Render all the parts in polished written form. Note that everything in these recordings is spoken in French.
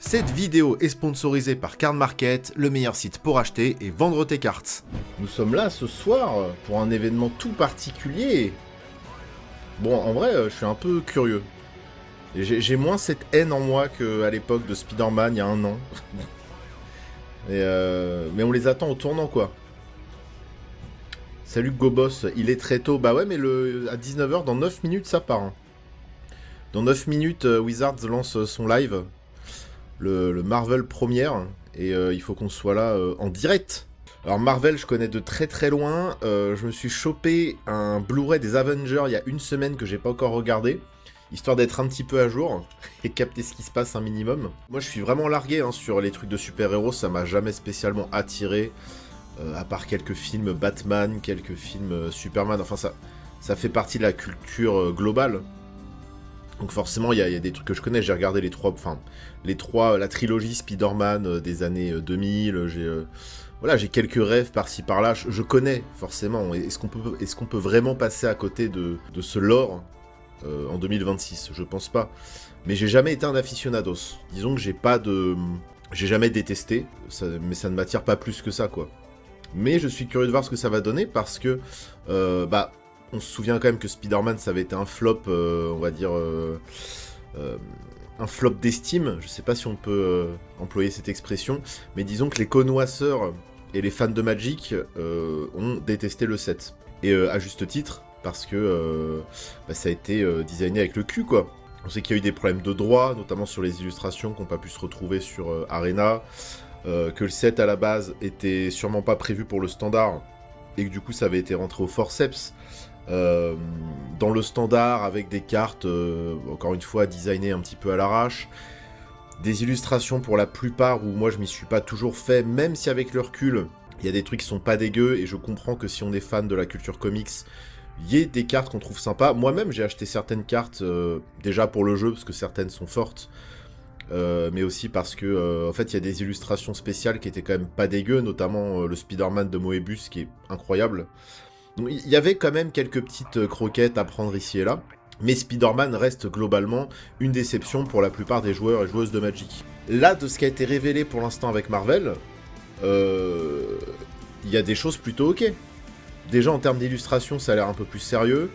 Cette vidéo est sponsorisée par Card Market, le meilleur site pour acheter et vendre tes cartes. Nous sommes là ce soir pour un événement tout particulier. Bon, en vrai, je suis un peu curieux. J'ai moins cette haine en moi qu'à l'époque de Spider-Man, il y a un an. Mais on les attend au tournant, quoi. Salut Gobos, il est très tôt. Bah ouais, mais à 19h, dans 9 minutes, ça part. Hein. Dans 9 minutes, Wizards lance son live. Le Marvel première, et il faut qu'on soit là en direct. Alors Marvel, je connais de très très loin, je me suis chopé un Blu-ray des Avengers il y a une semaine que j'ai pas encore regardé, histoire d'être un petit peu à jour, et capter ce qui se passe un minimum. Moi je suis vraiment largué sur les trucs de super-héros, ça m'a jamais spécialement attiré, à part quelques films Batman, quelques films Superman, enfin ça fait partie de la culture globale. Donc forcément, il y a des trucs que je connais, j'ai regardé la trilogie Spider-Man des années 2000, j'ai quelques rêves par-ci par-là, je connais forcément. Est-ce qu'on peut vraiment passer à côté de ce lore en 2026? Je pense pas. Mais j'ai jamais été un aficionados. Disons que j'ai jamais détesté, mais ça ne m'attire pas plus que ça, quoi. Mais je suis curieux de voir ce que ça va donner parce que, on se souvient quand même que Spider-Man, ça avait été un flop, on va dire, un flop d'estime. Je sais pas si on peut employer cette expression, mais disons que les connoisseurs et les fans de Magic ont détesté le set. Et à juste titre, parce que ça a été designé avec le cul, quoi. On sait qu'il y a eu des problèmes de droit, notamment sur les illustrations qui n'ont pas pu se retrouver sur Arena, que le set à la base était sûrement pas prévu pour le standard, et que du coup ça avait été rentré au forceps. Dans le standard avec des cartes, encore une fois, designées un petit peu à l'arrache. Des illustrations pour la plupart où moi je m'y suis pas toujours fait, même si avec le recul, il y a des trucs qui sont pas dégueux et je comprends que si on est fan de la culture comics, il y ait des cartes qu'on trouve sympas. Moi-même j'ai acheté certaines cartes déjà pour le jeu parce que certaines sont fortes. Mais aussi parce que en fait il y a des illustrations spéciales qui étaient quand même pas dégueu, notamment le Spider-Man de Moebius qui est incroyable. Donc il y avait quand même quelques petites croquettes à prendre ici et là, mais Spider-Man reste globalement une déception pour la plupart des joueurs et joueuses de Magic. Là, de ce qui a été révélé pour l'instant avec Marvel, il y a des choses plutôt ok. Déjà en termes d'illustration, ça a l'air un peu plus sérieux.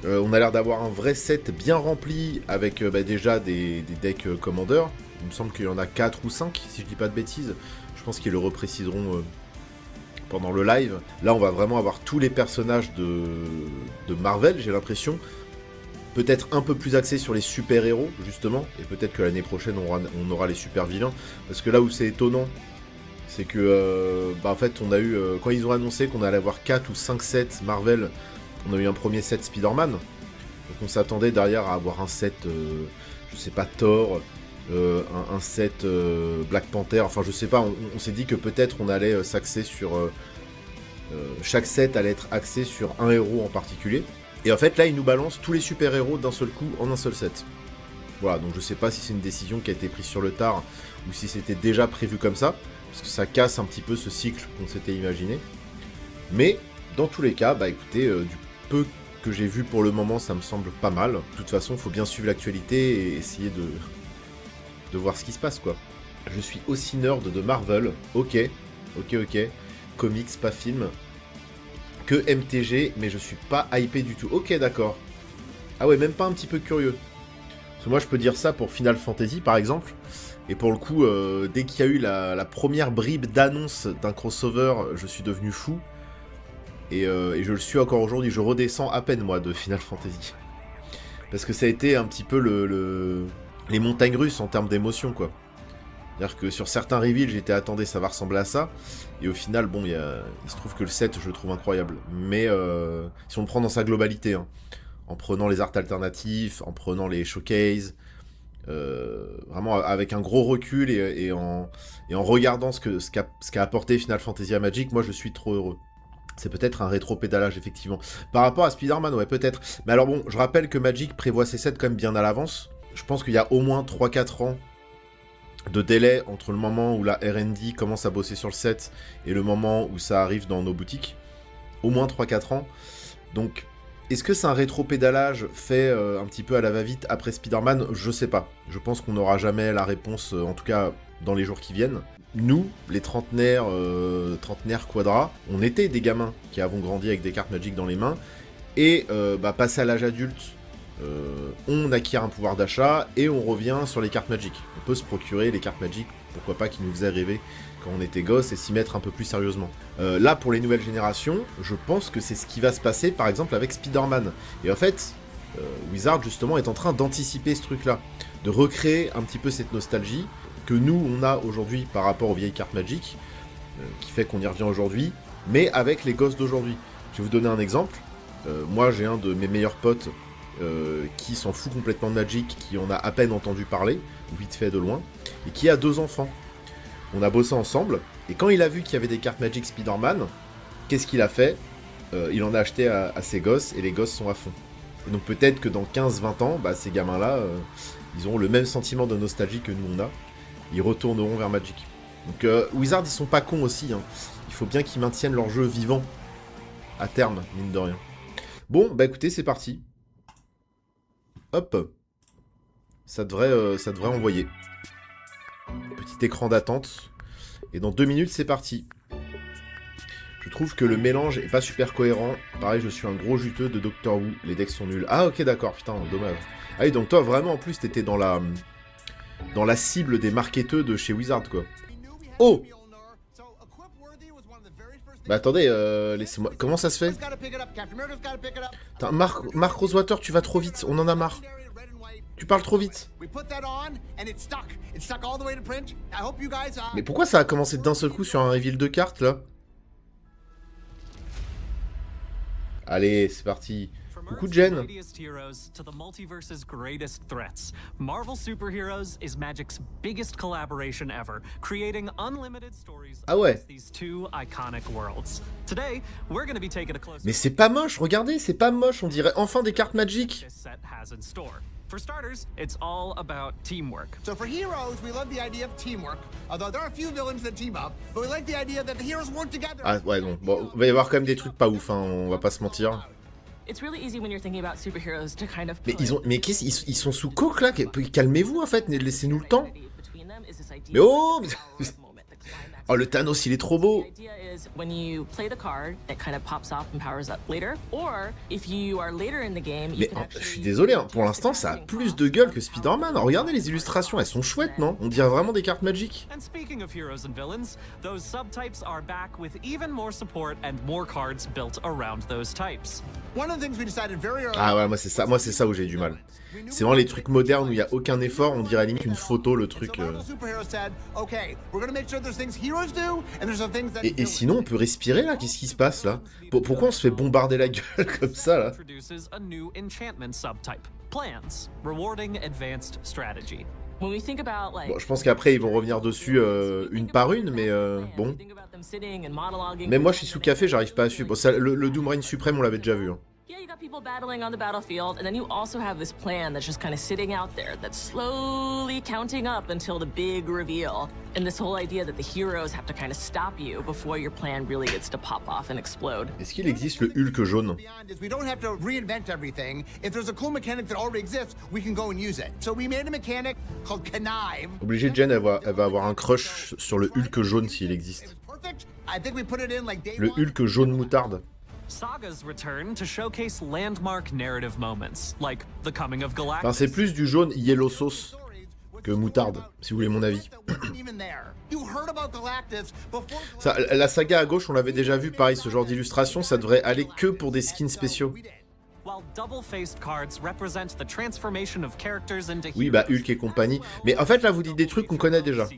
On a l'air d'avoir un vrai set bien rempli avec déjà des decks Commander. Il me semble qu'il y en a 4 ou 5, si je dis pas de bêtises. Je pense qu'ils le repréciseront pendant le live. Là, on va vraiment avoir tous les personnages de Marvel, j'ai l'impression. Peut-être un peu plus axé sur les super-héros, justement. Et peut-être que l'année prochaine, on aura les super-vilains. Parce que là où c'est étonnant, c'est que, en fait, on a eu... quand ils ont annoncé qu'on allait avoir 4 ou 5 sets Marvel, on a eu un premier set Spider-Man. Donc on s'attendait derrière à avoir un set, je sais pas, Thor... un set Black Panther, enfin je sais pas, on s'est dit que peut-être on allait s'axer sur... chaque set allait être axé sur un héros en particulier. Et en fait là ils nous balancent tous les super-héros d'un seul coup en un seul set. Voilà, donc je sais pas si c'est une décision qui a été prise sur le tard ou si c'était déjà prévu comme ça, parce que ça casse un petit peu ce cycle qu'on s'était imaginé. Mais dans tous les cas, écoutez, du peu que j'ai vu pour le moment, ça me semble pas mal. De toute façon, faut bien suivre l'actualité et essayer de voir ce qui se passe, quoi. Je suis aussi nerd de Marvel, ok, comics, pas film, que MTG, mais je suis pas hypé du tout. Ok, d'accord. Ah ouais, même pas un petit peu curieux. Parce que moi, je peux dire ça pour Final Fantasy, par exemple, et pour le coup, dès qu'il y a eu la première bribe d'annonce d'un crossover, je suis devenu fou, et je le suis encore aujourd'hui, je redescends à peine, moi, de Final Fantasy. Parce que ça a été un petit peu les montagnes russes en termes d'émotion, quoi. C'est-à-dire que sur certains reveals, j'étais attendez, ça va ressembler à ça. Et au final, bon, il se trouve que le set, je le trouve incroyable. Mais si on le prend dans sa globalité, hein, en prenant les arts alternatifs, en prenant les showcases, vraiment avec un gros recul et en regardant ce qu'a apporté Final Fantasy à Magic, moi je suis trop heureux. C'est peut-être un rétro-pédalage, effectivement. Par rapport à Spider-Man, ouais, peut-être. Mais alors bon, je rappelle que Magic prévoit ses sets quand même bien à l'avance. Je pense qu'il y a au moins 3-4 ans de délai entre le moment où la R&D commence à bosser sur le set et le moment où ça arrive dans nos boutiques. Au moins 3-4 ans. Donc, Est-ce que c'est un rétro-pédalage fait un petit peu à la va-vite après Spider-Man? Je sais pas. Je pense qu'on n'aura jamais la réponse, en tout cas dans les jours qui viennent. Nous, les trentenaires quadra, on était des gamins qui avons grandi avec des cartes Magic dans les mains, et passé à l'âge adulte, on acquiert un pouvoir d'achat, et on revient sur les cartes Magic. On peut se procurer les cartes Magic, pourquoi pas, qui nous faisaient rêver quand on était gosse, et s'y mettre un peu plus sérieusement. Là, pour les nouvelles générations, je pense que c'est ce qui va se passer, par exemple, avec Spider-Man. Et en fait, Wizard, justement, est en train d'anticiper ce truc-là, de recréer un petit peu cette nostalgie que nous, on a aujourd'hui par rapport aux vieilles cartes Magic, qui fait qu'on y revient aujourd'hui, mais avec les gosses d'aujourd'hui. Je vais vous donner un exemple. Moi, j'ai un de mes meilleurs potes qui s'en fout complètement de Magic, qui en a à peine entendu parler, ou vite fait de loin, et qui a 2 enfants. On a bossé ensemble, et quand il a vu qu'il y avait des cartes Magic Spider-Man, qu'est-ce qu'il a fait? Il en a acheté à ses gosses, et les gosses sont à fond. Et donc peut-être que dans 15-20 ans, ces gamins-là, ils auront le même sentiment de nostalgie que nous on a. Ils retourneront vers Magic. Donc Wizard, ils sont pas cons aussi, hein. Il faut bien qu'ils maintiennent leur jeu vivant, à terme, mine de rien. Bon, écoutez, c'est parti. Hop. Ça devrait envoyer. Petit écran d'attente. Et dans 2 minutes, c'est parti. Je trouve que le mélange est pas super cohérent. Pareil, je suis un gros juteux de Doctor Who. Les decks sont nuls. Ah, ok, d'accord. Putain, dommage. Ah oui, donc toi, vraiment, en plus, t'étais dans la cible des marketeux de chez Wizard, quoi. Oh! Attendez, laissez-moi... Comment ça se fait? Putain, Mark Rosewater, tu vas trop vite. On en a marre. Tu parles trop vite. Mais pourquoi ça a commencé d'un seul coup sur un reveal de cartes, là? Allez, c'est parti. Coucou Jen. Ah ouais. Mais c'est pas moche, regardez, c'est pas moche, on dirait enfin des cartes Magic. For starters, it's all about teamwork. So for heroes, we love the idea of teamwork. Although there are a few villains that team up, but we like the idea that the heroes work together. Ah ouais, non. Bon, il va y avoir quand même des trucs pas ouf, hein, on va pas se mentir. Mais qu'est-ce ils sont sous coke là? Calmez-vous en fait, laissez-nous le temps. Mais oh! Oh, le Thanos, il est trop beau. Mais je suis désolé, hein, pour l'instant, ça a plus de gueule que Spider-Man. Regardez les illustrations, elles sont chouettes, non? On dirait vraiment des cartes Magic. Ah ouais, moi c'est ça où j'ai du mal. C'est vraiment les trucs modernes où il n'y a aucun effort, on dirait limite une photo, le truc. Et sinon, on peut respirer là? Qu'est-ce qui se passe là? Pourquoi on se fait bombarder la gueule comme ça là? Bon, je pense qu'après ils vont revenir dessus une par une, mais bon. Même moi je suis sous café, j'arrive pas à suivre. Bon, ça, le Doom Reign suprême, on l'avait déjà vu. Hein. Yeah, you got people battling on the battlefield, and then you also have this plan that's just kind of sitting out there, that's slowly counting up until the big reveal. And this whole idea that the heroes have to kind of stop you before your plan really gets to pop off and explode. Est-ce qu'il existe le Hulk jaune? We don't have to reinvent everything. If there's a cool mechanic that already exists, we can go and use it. So we made a mechanic called Connive. Obligé, Jen, elle va avoir un crush sur le Hulk jaune s'il existe. Le Hulk jaune moutarde. Sagas return to showcase landmark narrative moments, like the coming of Galactus. Enfin, c'est plus du jaune yellow sauce que moutarde, si vous voulez mon avis. Ça, la saga à gauche, on l'avait déjà vu, pareil, ce genre d'illustration, ça devrait aller que pour des skins spéciaux. Oui, bah Hulk et compagnie. Mais en fait, là, vous dites des trucs qu'on connaît déjà.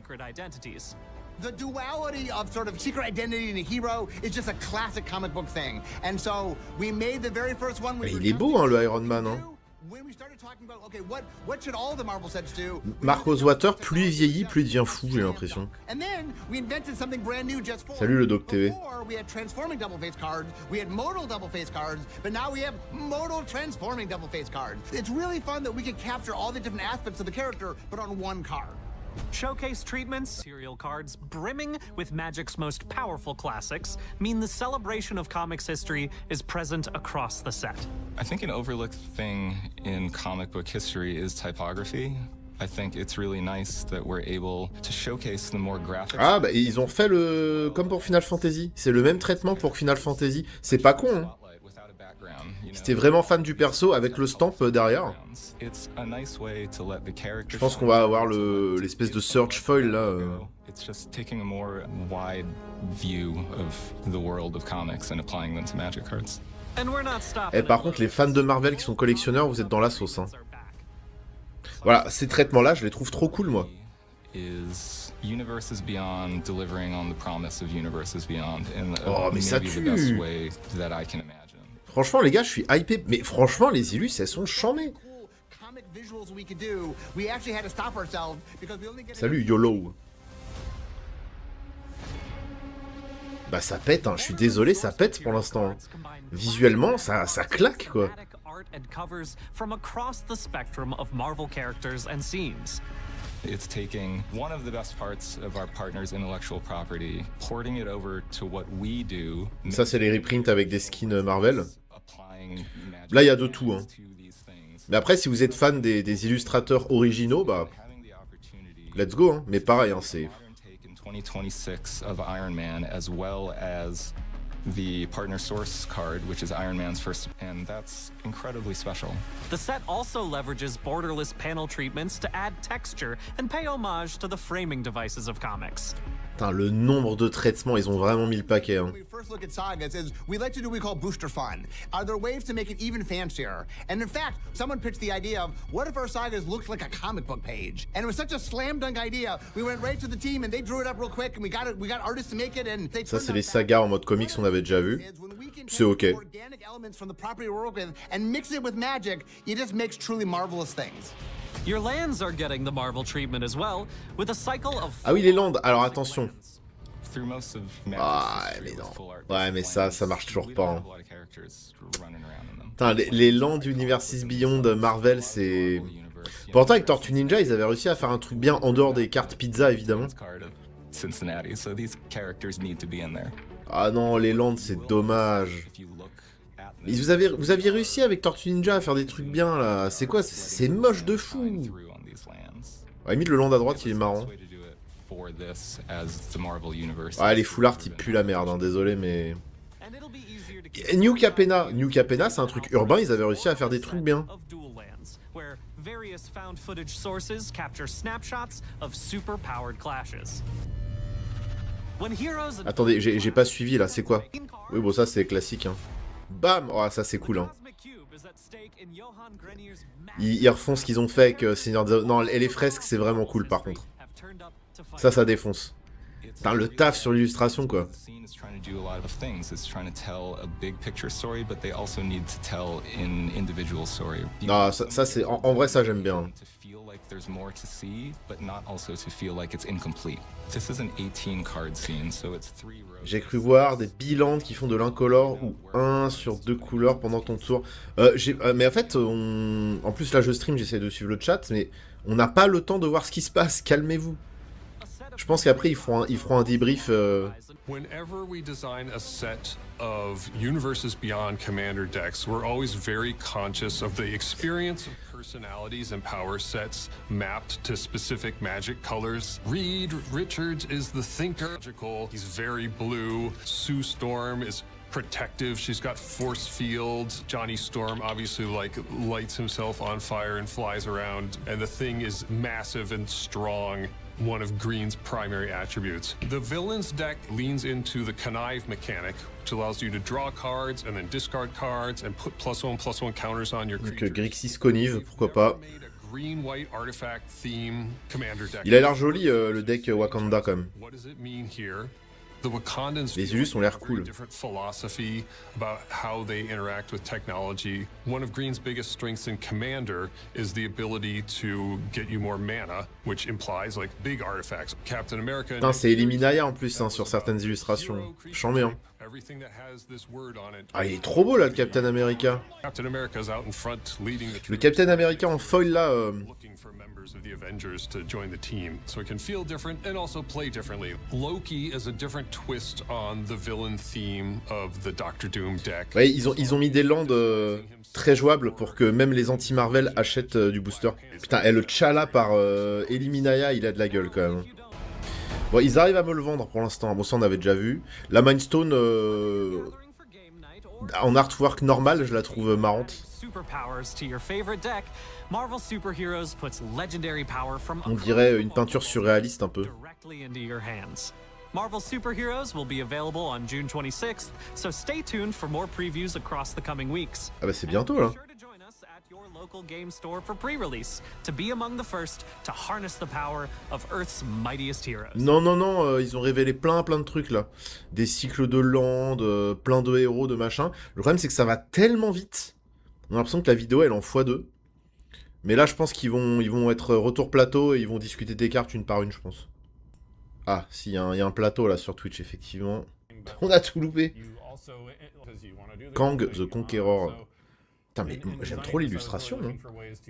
The duality of sort of secret identity in a hero is just a classic comic book thing. And so we made the very first one. Il est beau, hein, le Iron Man. Hein. Mark Rosewater, plus il vieillit, plus il devient fou, j'ai l'impression. Salut le Doc TV. Showcase treatments, serial cards brimming with Magic's most powerful classics mean the celebration of comics history is present across the set. I think an overlooked thing in comic book history is typography. I think it's really nice that we're able to showcase the more graphic. Ah bah ils ont fait le comme pour Final Fantasy, c'est le même traitement pour Final Fantasy. C'est pas con hein. Si t'es vraiment fan du perso avec le stamp derrière. Je pense qu'on va avoir l'espèce de search foil là. It's just taking a more wide view of the world of comics and applying them to Magic cards. Et par contre les fans de Marvel qui sont collectionneurs, vous êtes dans la sauce hein. Voilà, ces traitements-là, je les trouve trop cool, moi. Oh, mais ça tue! Franchement, les gars, je suis hypé. Mais franchement, les illus, elles sont charmées. Salut, YOLO. Bah, ça pète, hein. Je suis désolé, ça pète pour l'instant. Hein. Visuellement, ça claque, quoi. And covers from across the spectrum of Marvel characters and scenes. It's taking one of the best parts of our partner's intellectual property, porting it over to what we do. Ça, c'est les reprints avec des skins Marvel. Là, il y a de tout. Hein. Mais après, si vous êtes fan des illustrateurs originaux, bah, let's go. Hein. Mais pareil, hein, c'est... 2026 of Iron Man, as well as the partner source card, which is Iron Man's first, and that's incredibly special. The set also leverages borderless panel treatments to add texture and pay homage to the framing devices of comics. Putain, le nombre de traitements, ils ont vraiment mis le paquet. Hein. First look at sagas is we like to do what we call booster fun. Are there ways to make it even fancier? And in fact, someone pitched the idea of what if our sagas looked like a comic book page? And it was such a slam dunk idea. We went right to the team and they drew it up real quick and we got artists to make it and they. Ça c'est les sagas en mode comics, on avait déjà vu. C'est ok. Organic elements from the property we work with and mix it with magic, it just makes truly marvelous things. Your lands are getting the Marvel treatment as well, with a cycle of... Ah oui, les landes, alors attention. Ah, mais non. Ouais, mais ça marche toujours pas. Hein. Putain, les landes Universes Beyond Marvel, c'est... Pourtant, avec Tortue Ninja, ils avaient réussi à faire un truc bien en dehors des cartes pizza, évidemment. Ah non, les landes, c'est dommage. Vous aviez réussi avec Tortue Ninja à faire des trucs bien, là. C'est quoi? C'est moche de fou. À la limite, le land à droite, il est marrant. Ah, les full art, ils puent la merde, hein, désolé, mais... New Capenna, c'est un truc urbain, ils avaient réussi à faire des trucs bien. Attendez, j'ai pas suivi, là, c'est quoi? Oui, bon, ça, c'est classique, hein. Bam! Oh, ça, c'est cool, hein. Ils refont ce qu'ils ont fait avec Seigneur des... Non, et les fresques, c'est vraiment cool, par contre. Ça défonce. Putain, le taf sur l'illustration, quoi. Non, ça c'est... En vrai, ça, j'aime bien. J'ai cru voir des bilans qui font de l'incolore ou 1 sur 2 couleurs pendant ton tour. Mais en fait, en plus là je stream, j'essaie de suivre le chat, mais on n'a pas le temps de voir ce qui se passe, calmez-vous. Je pense qu'après ils feront un débrief. Whenever we design a set of Universes Beyond Commander decks, we're always very conscious of the experience of personalities and power sets mapped to specific magic colors. Reed Richards is the thinker. He's very blue. Sue Storm is protective. She's got force fields. Johnny Storm obviously lights himself on fire and flies around. And the Thing is massive and strong. One of Green's primary attributes. The Villains deck leans into the Connive mechanic, which allows you to draw cards and then discard cards and put +1/+1 counters on your creatures. Donc Grixis Connive, pourquoi pas. Green-white artifact theme commander deck. Il a l'air joli le deck Wakanda quand même. What does it mean here? The Wakandans les illus ont l'air cool. Different philosophy about how they interact with technology. One of Green's biggest strengths in Commander is the ability to get you more mana, which implies like big artifacts. Captain America. Putain, c'est Eliminaya en plus hein, sur certaines illustrations. Chambé hein. Everything that has this word on it. Ah, il est trop beau là, le Captain America. Captain America's out in front leading the Le troops, Captain America en foil là, looking for members of the Avengers to join the team, so it can feel different and also play differently. Loki is a different twist on the villain theme of the Doctor Doom deck. ouais, ils ont mis des landes très jouables pour que même les anti-Marvel achètent du booster. Putain, le T'Challa par Eliminaya, il a de la gueule quand même. Bon, ils arrivent à me le vendre pour l'instant. Bon, ça on avait déjà vu. La Mind Stone en artwork normal, je la trouve marrante. On dirait une peinture surréaliste un peu. Marvel Superheroes will be available on June 26th, so stay tuned for more previews across the coming weeks. Ah bah c'est bientôt là. Be sure to join us at your local game store for pre-release to be among the first to harness the power of Earth's mightiest heroes. Non, ils ont révélé plein de trucs là. Des cycles de landes, plein de héros, de machin. Le problème c'est que ça va tellement vite. On a l'impression que la vidéo elle est en x2. Mais là je pense qu'ils vont être retour plateau et ils vont discuter des cartes une par une je pense. Ah, si, il y a un plateau là sur Twitch, effectivement. On a tout loupé. Kang the Conqueror. Putain, mais j'aime trop l'illustration. Hein.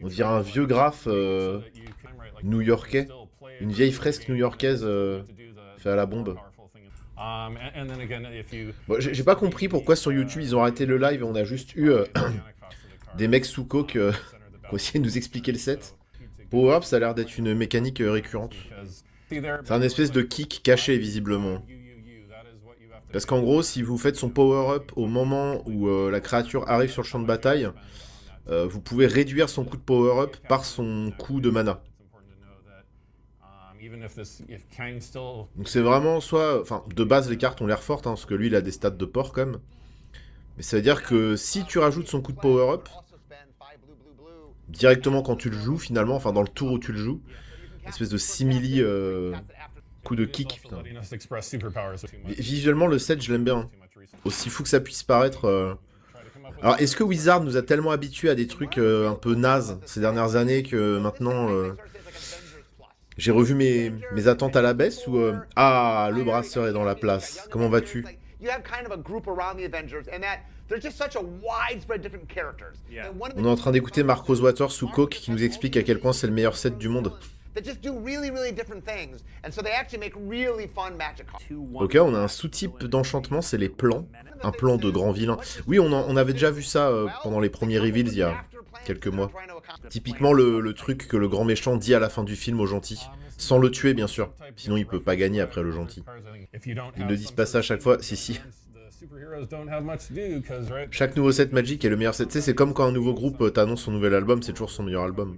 On dirait un vieux graphe new-yorkais. Une vieille fresque new-yorkaise fait à la bombe. Bon, j'ai pas compris pourquoi sur YouTube ils ont arrêté le live et on a juste eu des mecs sous coke qui ont essayé de nous expliquer le set. Power Up, ça a l'air d'être une mécanique récurrente. C'est un espèce de kick caché, visiblement. Parce qu'en gros, si vous faites son power-up au moment où la créature arrive sur le champ de bataille, vous pouvez réduire son coup de power-up par son coup de mana. Donc c'est vraiment soit... Enfin, de base, les cartes ont l'air fortes, hein, parce que lui, il a des stats de porc, quand même. Mais ça veut dire que si tu rajoutes son coup de power-up, directement quand tu le joues, finalement, enfin, dans le tour où tu le joues, espèce de simili coup de kick, putain. Visuellement, le set, je l'aime bien. Hein. Aussi fou que ça puisse paraître. Alors, est-ce que Wizard nous a tellement habitués à des trucs un peu nazes ces dernières années que maintenant j'ai revu mes attentes à la baisse ou ah, le brasseur est dans la place. Comment vas-tu? On est en train d'écouter Marcos Waters sous coke qui nous explique à quel point c'est le meilleur set du monde. Ok, on a un sous-type d'enchantement, c'est les plans. Un plan de grand vilain. Oui, on avait déjà vu ça pendant les premiers reveals il y a quelques mois. Typiquement le truc que le grand méchant dit à la fin du film au gentil. Sans le tuer, bien sûr. Sinon, il peut pas gagner après le gentil. Ils ne disent pas ça à chaque fois. Si. Chaque nouveau set Magic est le meilleur set. Tu sais, c'est comme quand un nouveau groupe t'annonce son nouvel album, c'est toujours son meilleur album.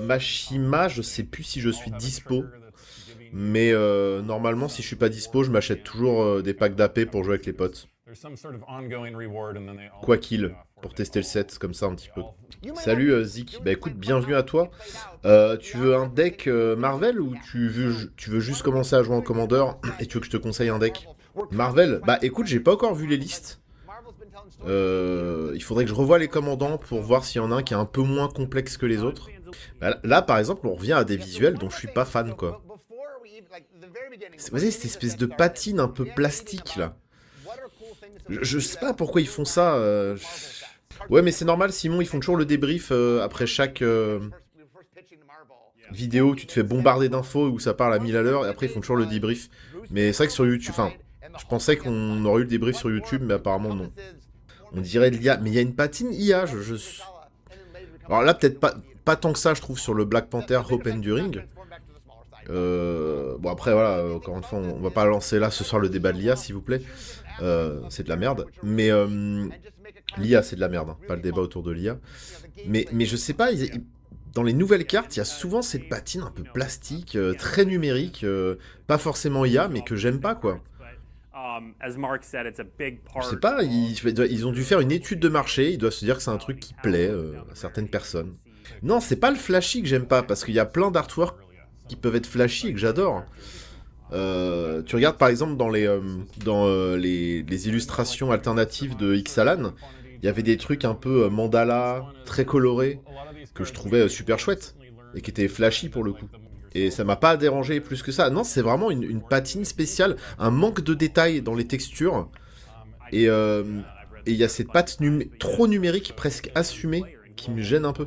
Machima, je sais plus si je suis dispo. Mais normalement, si je suis pas dispo, je m'achète toujours des packs d'AP pour jouer avec les potes. Quoi qu'il, pour tester le set, comme ça un petit peu. Salut Zik, bah écoute, bienvenue à toi. Tu veux un deck Marvel ou tu veux juste commencer à jouer en Commander et tu veux que je te conseille un deck Marvel? Bah écoute, j'ai pas encore vu les listes. Il faudrait que je revoie les commandants pour voir s'il y en a un qui est un peu moins complexe que les autres. Bah, là par exemple, on revient à des visuels dont je suis pas fan quoi. Vas-y, cette espèce de patine un peu plastique là. Je sais pas pourquoi ils font ça. Ouais, mais c'est normal, Simon, ils font toujours le débrief après chaque vidéo. Tu te fais bombarder d'infos où ça parle à 1000 à l'heure et après ils font toujours le débrief. Mais c'est vrai que sur YouTube, enfin, je pensais qu'on aurait eu le débrief sur YouTube, mais apparemment non. On dirait de l'IA, mais il y a une patine IA. Alors là, peut-être pas tant que ça, je trouve, sur le Black Panther Hope Enduring. Bon après voilà, encore une fois on va pas lancer là ce soir le débat de l'IA s'il vous plaît, c'est de la merde, mais l'IA c'est de la merde, hein, pas le débat autour de l'IA, mais je sais pas, dans les nouvelles cartes il y a souvent cette patine un peu plastique, très numérique, pas forcément IA mais que j'aime pas quoi. Je sais pas, ils ont dû faire une étude de marché, ils doivent se dire que c'est un truc qui plaît à certaines personnes. Non, c'est pas le flashy que j'aime pas, parce qu'il y a plein d'artworks qui peuvent être flashy et que j'adore. Tu regardes par exemple dans les illustrations alternatives de Ixalan, il y avait des trucs un peu mandala, très colorés, que je trouvais super chouettes, et qui étaient flashy pour le coup. Et ça m'a pas dérangé plus que ça. Non, c'est vraiment une patine spéciale, un manque de détails dans les textures, Et il y a cette patte trop numérique, presque assumée, qui me gêne un peu.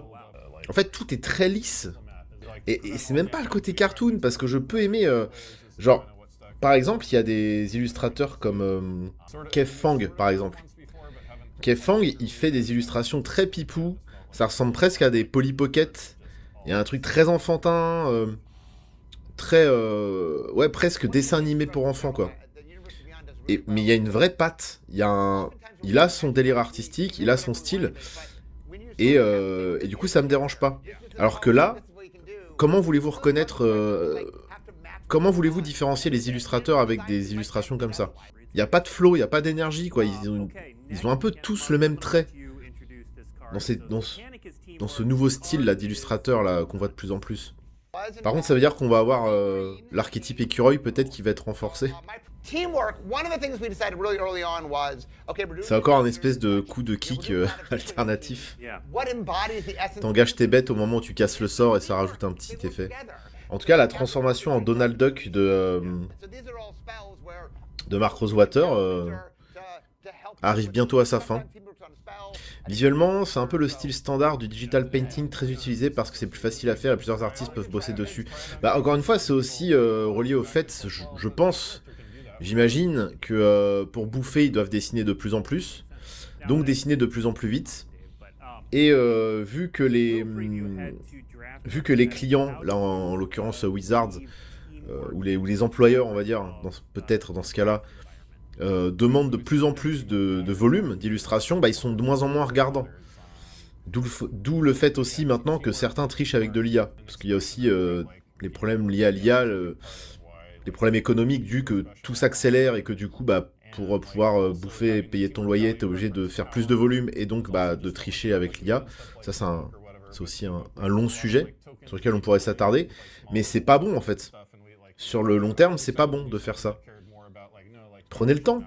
En fait, tout est très lisse. Et c'est même pas le côté cartoon, parce que je peux aimer... genre, par exemple, il y a des illustrateurs comme Kev Fang, par exemple. Kev Fang, il fait des illustrations très pipou, ça ressemble presque à des Polly Pocket. Il y a un truc très enfantin, très... ouais, presque dessin animé pour enfants, quoi. Mais il y a une vraie patte, il a son délire artistique, il a son style, et du coup, ça me dérange pas. Alors que là, comment voulez-vous reconnaître... comment voulez-vous différencier les illustrateurs avec des illustrations comme ça? Il n'y a pas de flow, il n'y a pas d'énergie, quoi. Ils ont un peu tous le même trait dans ce nouveau style là d'illustrateur là qu'on voit de plus en plus. Par contre, ça veut dire qu'on va avoir l'archétype écureuil peut-être qui va être renforcé. C'est encore un espèce de coup de kick alternatif. T'engages tes bêtes au moment où tu casses le sort et ça rajoute un petit effet. En tout cas, la transformation en Donald Duck de Mark Rosewater arrive bientôt à sa fin. Visuellement, c'est un peu le style standard du digital painting très utilisé parce que c'est plus facile à faire et plusieurs artistes peuvent bosser dessus. Bah, encore une fois, c'est aussi relié au fait, je pense, j'imagine que pour bouffer, ils doivent dessiner de plus en plus, donc dessiner de plus en plus vite. Et vu que les clients, là en l'occurrence Wizards, ou les employeurs, on va dire, peut-être dans ce cas-là, demandent de plus en plus de volume d'illustration, bah, ils sont de moins en moins regardants. D'où le fait aussi maintenant que certains trichent avec de l'IA. Parce qu'il y a aussi les problèmes liés à l'IA, les problèmes économiques dus que tout s'accélère et que du coup, bah, pour pouvoir bouffer et payer ton loyer, t'es obligé de faire plus de volume et donc bah, de tricher avec l'IA. Ça, c'est aussi un long sujet sur lequel on pourrait s'attarder. Mais c'est pas bon en fait. Sur le long terme, c'est pas bon de faire ça. Prenez le temps.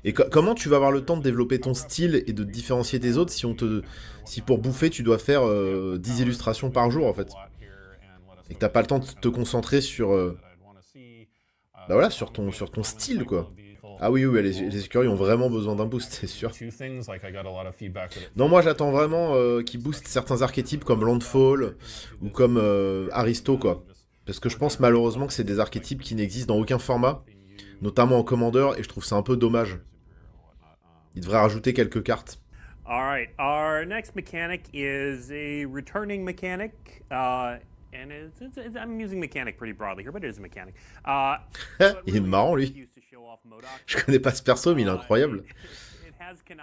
Et comment tu vas avoir le temps de développer ton style et de te différencier des autres si pour bouffer tu dois faire 10 illustrations par jour en fait, et que t'as pas le temps de te concentrer sur bah voilà, sur ton style quoi. Ah oui, les écureuils ont vraiment besoin d'un boost, c'est sûr. Non, moi j'attends vraiment qu'ils boostent certains archétypes comme Landfall ou comme Aristo quoi. Parce que je pense malheureusement que c'est des archétypes qui n'existent dans aucun format, notamment en Commander, et je trouve ça un peu dommage. Ils devraient rajouter quelques cartes. Alright, our next mechanic is a returning mechanic, and I'm using mechanic pretty broadly here, but it is a mechanic. Il est marrant lui. Je connais pas ce perso, mais il est incroyable.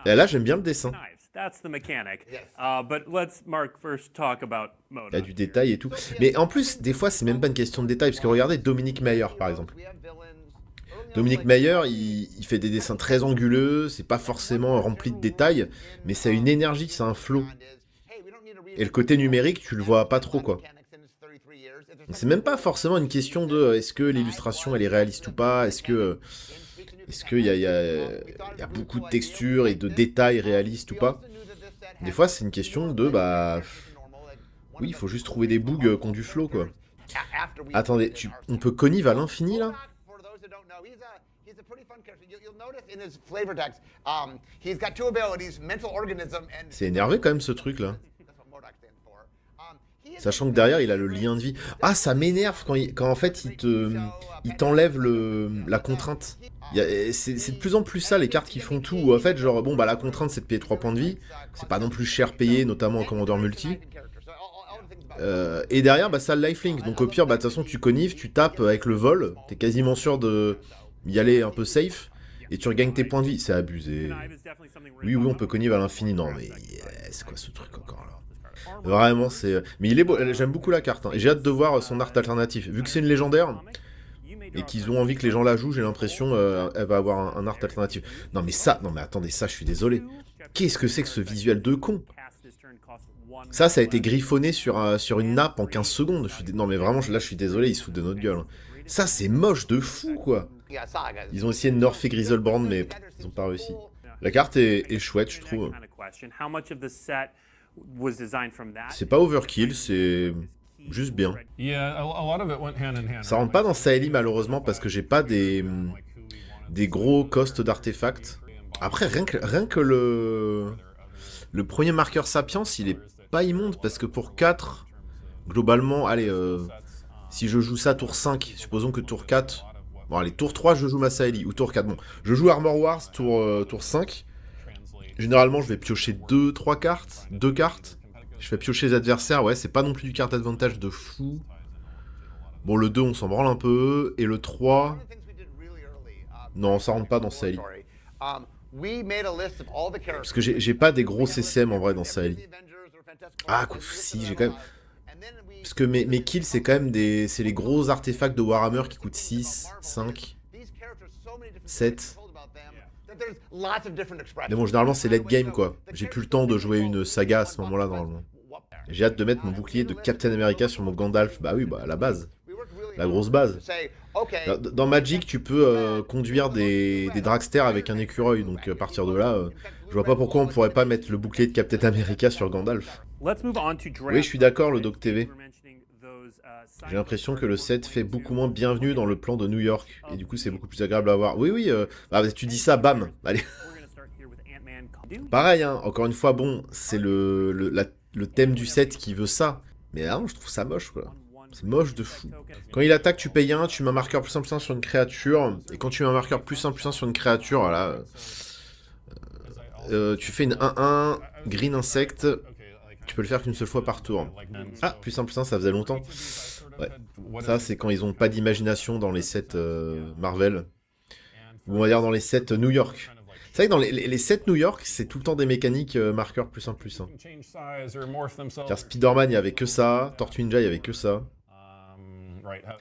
Et là, j'aime bien le dessin. That's the mechanic. But let's, Mark, first talk about Moda. Il y a du détail et tout. Mais en plus, des fois, c'est même pas une question de détail. Parce que regardez Dominique Meyer, par exemple. Dominique Meyer, il fait des dessins très anguleux. C'est pas forcément rempli de détails. Mais ça a une énergie, ça a un flow. Et le côté numérique, tu le vois pas trop, quoi. C'est même pas forcément une question de est-ce que l'illustration, elle est réaliste ou pas. Est-ce qu'il y a beaucoup de textures et de détails réalistes ou pas. Des fois, c'est une question de, bah... Oui, il faut juste trouver des bugs qui ont du flow, quoi. Attendez, on peut connive à l'infini, là? C'est énervé, quand même, ce truc-là. Sachant que derrière, il a le lien de vie. Ah, ça m'énerve quand en fait, il t'enlève la contrainte. C'est de plus en plus ça, les cartes qui font tout. En fait, genre, bon, bah, la contrainte, c'est de payer 3 points de vie. C'est pas non plus cher payé, notamment en commandeur multi. Et derrière, bah, ça le lifelink. Donc, au pire, bah, de toute façon, tu connives, tu tapes avec le vol. T'es quasiment sûr d'y aller un peu safe. Et tu regagnes tes points de vie. C'est abusé. Oui, on peut connive à l'infini. Non, mais c'est quoi ce truc encore là? Vraiment, c'est... Mais il est beau, j'aime beaucoup la carte, hein. Et j'ai hâte de voir son art alternatif. Vu que c'est une légendaire, et qu'ils ont envie que les gens la jouent, j'ai l'impression elle va avoir un art alternatif. Non mais attendez, ça, je suis désolé. Qu'est-ce que c'est que ce visuel de con? Ça a été griffonné sur une nappe en 15 secondes. Non mais vraiment, là, je suis désolé, ils se foutent de notre gueule. Ça, c'est moche de fou, quoi. Ils ont essayé de nerfer Griselbrand, mais ils ont pas réussi. La carte est chouette, je trouve. C'est pas overkill, c'est juste bien. Ça rentre pas dans Saeli malheureusement parce que j'ai pas des des gros costs d'artefacts. Après, rien que le premier marqueur Sapiens, il est pas immonde, parce que pour 4, globalement, allez, si je joue ça tour 5, supposons que tour 4... Bon, allez, tour 3, je joue Masaeli, ou tour 4, bon. Je joue Armor Wars, tour 5. Généralement, je vais piocher 2 cartes. Je fais piocher les adversaires, ouais, c'est pas non plus du card advantage de fou. Bon, le 2, on s'en branle un peu. Et le 3... Non, ça rentre pas dans Saeli. Parce que j'ai pas des gros CCM en vrai dans Saeli. Ah, si, j'ai quand même... Parce que mes kills, c'est quand même c'est les gros artefacts de Warhammer qui coûtent 6, 5, 7. Mais bon, généralement, c'est late game, quoi. J'ai plus le temps de jouer une saga à ce moment-là, normalement. J'ai hâte de mettre mon bouclier de Captain America sur mon Gandalf. Bah oui, bah la base. La grosse base. Dans Magic, tu peux conduire des dragsters avec un écureuil. Donc à partir de là, je vois pas pourquoi on pourrait pas mettre le bouclier de Captain America sur Gandalf. Oui, je suis d'accord, le Doc TV. J'ai l'impression que le set fait beaucoup moins bienvenue dans le plan de New York. Et du coup, c'est beaucoup plus agréable à voir. Oui, tu dis ça, bam. Allez. Pareil, hein, encore une fois, bon, c'est le thème du set qui veut ça. Mais là, je trouve ça moche, quoi. C'est moche de fou. Quand il attaque, tu payes 1, tu mets un marqueur plus 1 sur une créature. Et quand tu mets un marqueur plus 1 sur une créature, voilà. Tu fais une 1-1, green insect. Tu peux le faire qu'une seule fois par tour. Ah, plus 1, ça faisait longtemps. Ouais. Ça, c'est quand ils ont pas d'imagination dans les sets Marvel. Ou on va dire dans les sets New York. C'est vrai que dans les sets New York, c'est tout le temps des mécaniques marqueurs plus 1. Car Spider-Man, il y avait que ça. Tortue Ninja, il y avait que ça.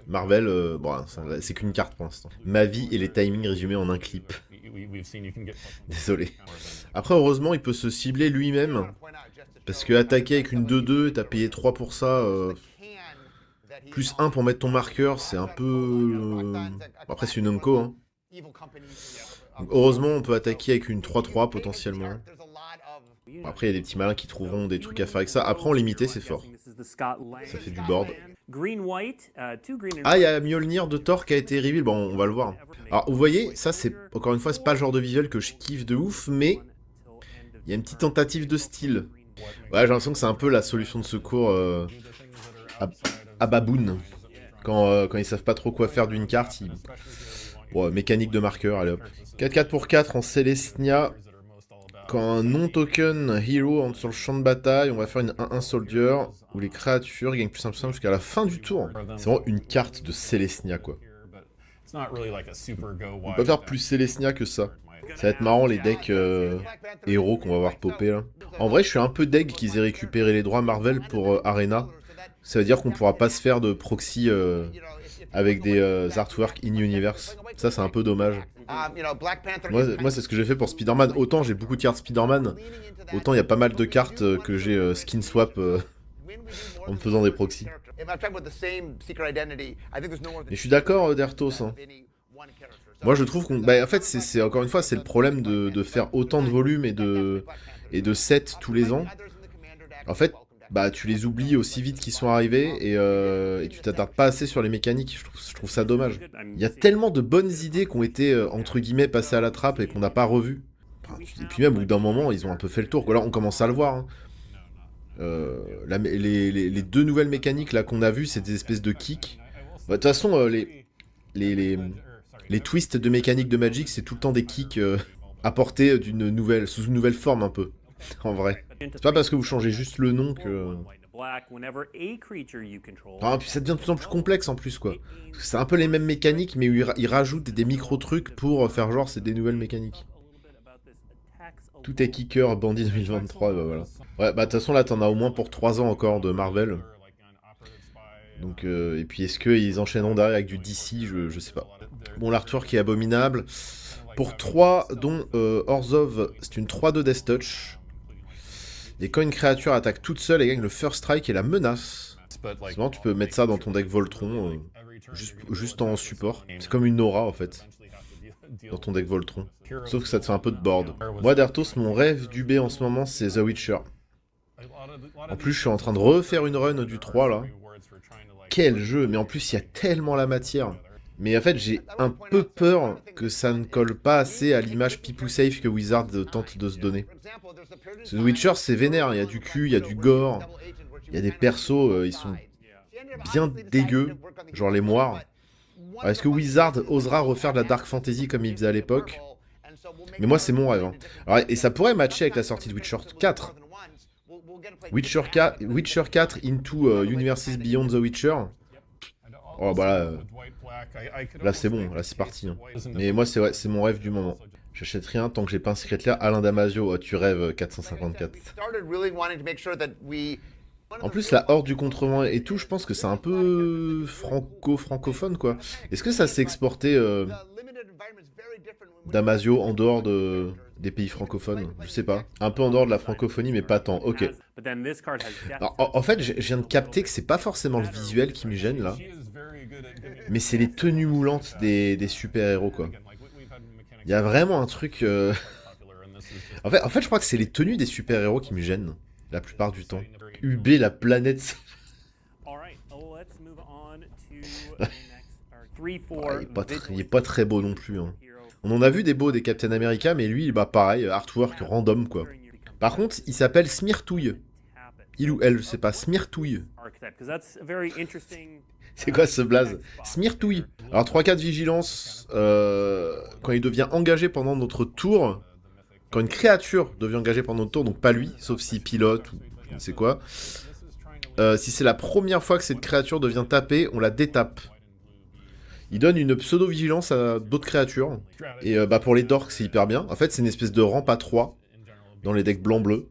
Marvel, bon, c'est qu'une carte pour l'instant. Ma vie et les timings résumés en un clip. Désolé. Après, heureusement, il peut se cibler lui-même. Parce que attaquer avec une 2-2, t'as payé 3 pour ça, plus 1 pour mettre ton marqueur, c'est un peu... Après, c'est une Unco, hein. Donc, heureusement, on peut attaquer avec une 3-3 potentiellement. Bon, après, il y a des petits malins qui trouveront des trucs à faire avec ça. Après, en limité, c'est fort. Ça fait du board. Ah, il y a Mjolnir de Thor qui a été reveal. Bon, on va le voir. Alors, vous voyez, ça, c'est... Encore une fois, c'est pas le genre de visuel que je kiffe de ouf, mais... Il y a une petite tentative de style. Ouais, j'ai l'impression que c'est un peu la solution de secours à Baboon. Quand ils savent pas trop quoi faire d'une carte, ils... Bon, mécanique de marqueur, allez hop. 4-4 pour 4 en Celestia. Quand un non-token hero entre sur le champ de bataille, on va faire une 1-1 soldier, où les créatures gagnent plus 1 jusqu'à la fin du tour. C'est vraiment une carte de Celestia, quoi. On peut faire plus Celestia que ça. Ça va être marrant les decks héros qu'on va voir popper là. En vrai, je suis un peu deg qu'ils aient récupéré les droits Marvel pour Arena. Ça veut dire qu'on pourra pas se faire de proxy avec des artworks in-universe. Ça, c'est un peu dommage. Moi c'est ce que j'ai fait pour Spider-Man. Autant j'ai beaucoup de cartes Spider-Man, autant il y a pas mal de cartes que j'ai skin swap en me faisant des proxys. Mais je suis d'accord, Dertos. Hein. Moi, je trouve qu'on... Bah, en fait, c'est encore une fois, c'est le problème de faire autant de volume et de sets tous les ans. En fait, bah, tu les oublies aussi vite qu'ils sont arrivés et tu t'attardes pas assez sur les mécaniques. Je trouve ça dommage. Il y a tellement de bonnes idées qui ont été, entre guillemets, passées à la trappe et qu'on n'a pas revues. Enfin, et puis même, au bout d'un moment, ils ont un peu fait le tour. Là, on commence à le voir. Hein. Les deux nouvelles mécaniques là qu'on a vues, c'est des espèces de kicks. Bah, de toute façon, les twists de mécanique de Magic, c'est tout le temps des kicks apportés sous une nouvelle forme un peu, en vrai. C'est pas parce que vous changez juste le nom que... Ah, puis ça devient de plus en plus complexe en plus, quoi. Parce que c'est un peu les mêmes mécaniques, mais où ils rajoutent des micro-trucs pour faire genre c'est des nouvelles mécaniques. Tout est kicker, Bandit 2023, bah voilà. Ouais, bah de toute façon là t'en as au moins pour 3 ans encore de Marvel. Donc, et puis est-ce qu'ils enchaîneront derrière avec du DC, je sais pas. Bon, l'artwork est abominable. Pour 3, dont Orzhov, c'est une 3-2 Death Touch. Et quand une créature attaque toute seule, elle gagne le First Strike et la menace. Souvent, tu peux mettre ça dans ton deck Voltron, juste en support. C'est comme une aura, en fait, dans ton deck Voltron. Sauf que ça te fait un peu de board. Moi, Dertos, mon rêve du B en ce moment, c'est The Witcher. En plus, je suis en train de refaire une run du 3, là. Quel jeu! Mais en plus, il y a tellement la matière. Mais en fait, j'ai un peu peur que ça ne colle pas assez à l'image People Safe que Wizard tente de se donner. The Witcher, c'est vénère, il y a du cul, il y a du gore, il y a des persos, ils sont bien dégueux, genre les moires. Alors, est-ce que Wizard osera refaire de la Dark Fantasy comme il faisait à l'époque? Mais moi, c'est mon rêve. Hein. Alors, et ça pourrait matcher avec la sortie de Witcher 4. Witcher 4 into Universes Beyond the Witcher. Oh bah là c'est bon, là c'est parti. Hein. Mais moi c'est mon rêve du moment. J'achète rien tant que j'ai pas un Secret Lair. Alain Damasio, oh, tu rêves 454. En plus la horde du contrevent et tout, je pense que c'est un peu francophone quoi. Est-ce que ça s'est exporté Damasio en dehors des pays francophones? Je sais pas. Un peu en dehors de la francophonie mais pas tant. Ok. Alors, en fait je viens de capter que c'est pas forcément le visuel qui me gêne là. Mais c'est les tenues moulantes des super-héros, quoi. Il y a vraiment un truc... En fait, je crois que c'est les tenues des super-héros qui me gênent, la plupart du temps. UB, la planète... il est pas très beau non plus. Hein. On en a vu des beaux des Captain America, mais lui, bah pareil, artwork random, quoi. Par contre, il s'appelle Smirtouille. Il ou elle, je sais pas, Smirtouille. C'est quoi ce blaze? Smirtouille. Alors 3-4 vigilance, quand il devient engagé pendant notre tour, quand une créature devient engagée pendant notre tour, donc pas lui, sauf s'il pilote ou je ne sais quoi, si c'est la première fois que cette créature devient tapée, on la détape. Il donne une pseudo-vigilance à d'autres créatures, et bah pour les dorks c'est hyper bien. En fait c'est une espèce de rampe à 3 dans les decks blanc-bleu,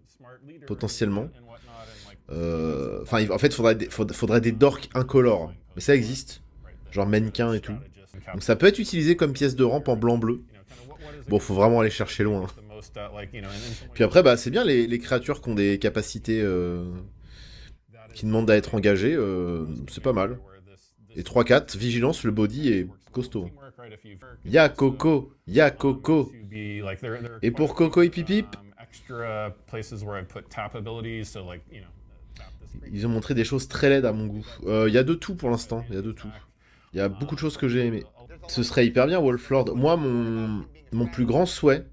potentiellement. Enfin, en fait, faudrait des dorks incolores. Mais ça existe. Genre mannequin et tout. Donc ça peut être utilisé comme pièce de rampe en blanc-bleu. Bon, faut vraiment aller chercher loin. Puis après, bah c'est bien les créatures qui ont des capacités qui demandent à être engagées. C'est pas mal. Et 3-4, vigilance, le body est costaud. Ya Coco, ya Coco. Et pour Coco et Pipip, ils ont montré des choses très laides à mon goût. Il y a de tout pour l'instant, il y a de tout. Il y a beaucoup de choses que j'ai aimées. Ce serait hyper bien, Wolflord. Moi, mon plus grand souhait,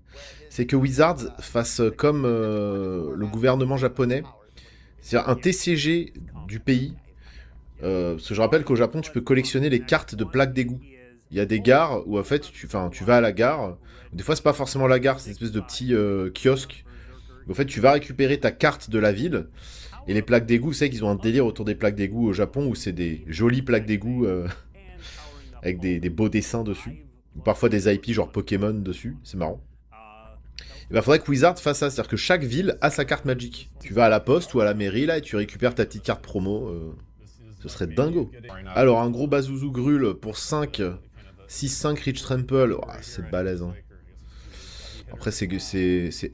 c'est que Wizards fasse comme le gouvernement japonais, c'est-à-dire un TCG du pays. Parce que je rappelle qu'au Japon, tu peux collectionner les cartes de plaques d'égout. Il y a des gares où, en fait, tu vas à la gare. Des fois, c'est pas forcément la gare, c'est une espèce de petit kiosque. En fait, tu vas récupérer ta carte de la ville. Et les plaques d'égout, c'est qu'ils ont un délire autour des plaques d'égout au Japon où c'est des jolies plaques d'égout avec des beaux dessins dessus. Ou parfois des IP genre Pokémon dessus, c'est marrant. Et bah faudrait que Wizard fasse ça, c'est-à-dire que chaque ville a sa carte Magic. Tu vas à la poste ou à la mairie là et tu récupères ta petite carte promo. Ce serait dingo. Alors un gros Bazouzou Grul pour 5, 6-5 Rich Trample, oh, c'est balèze. Hein. Après c'est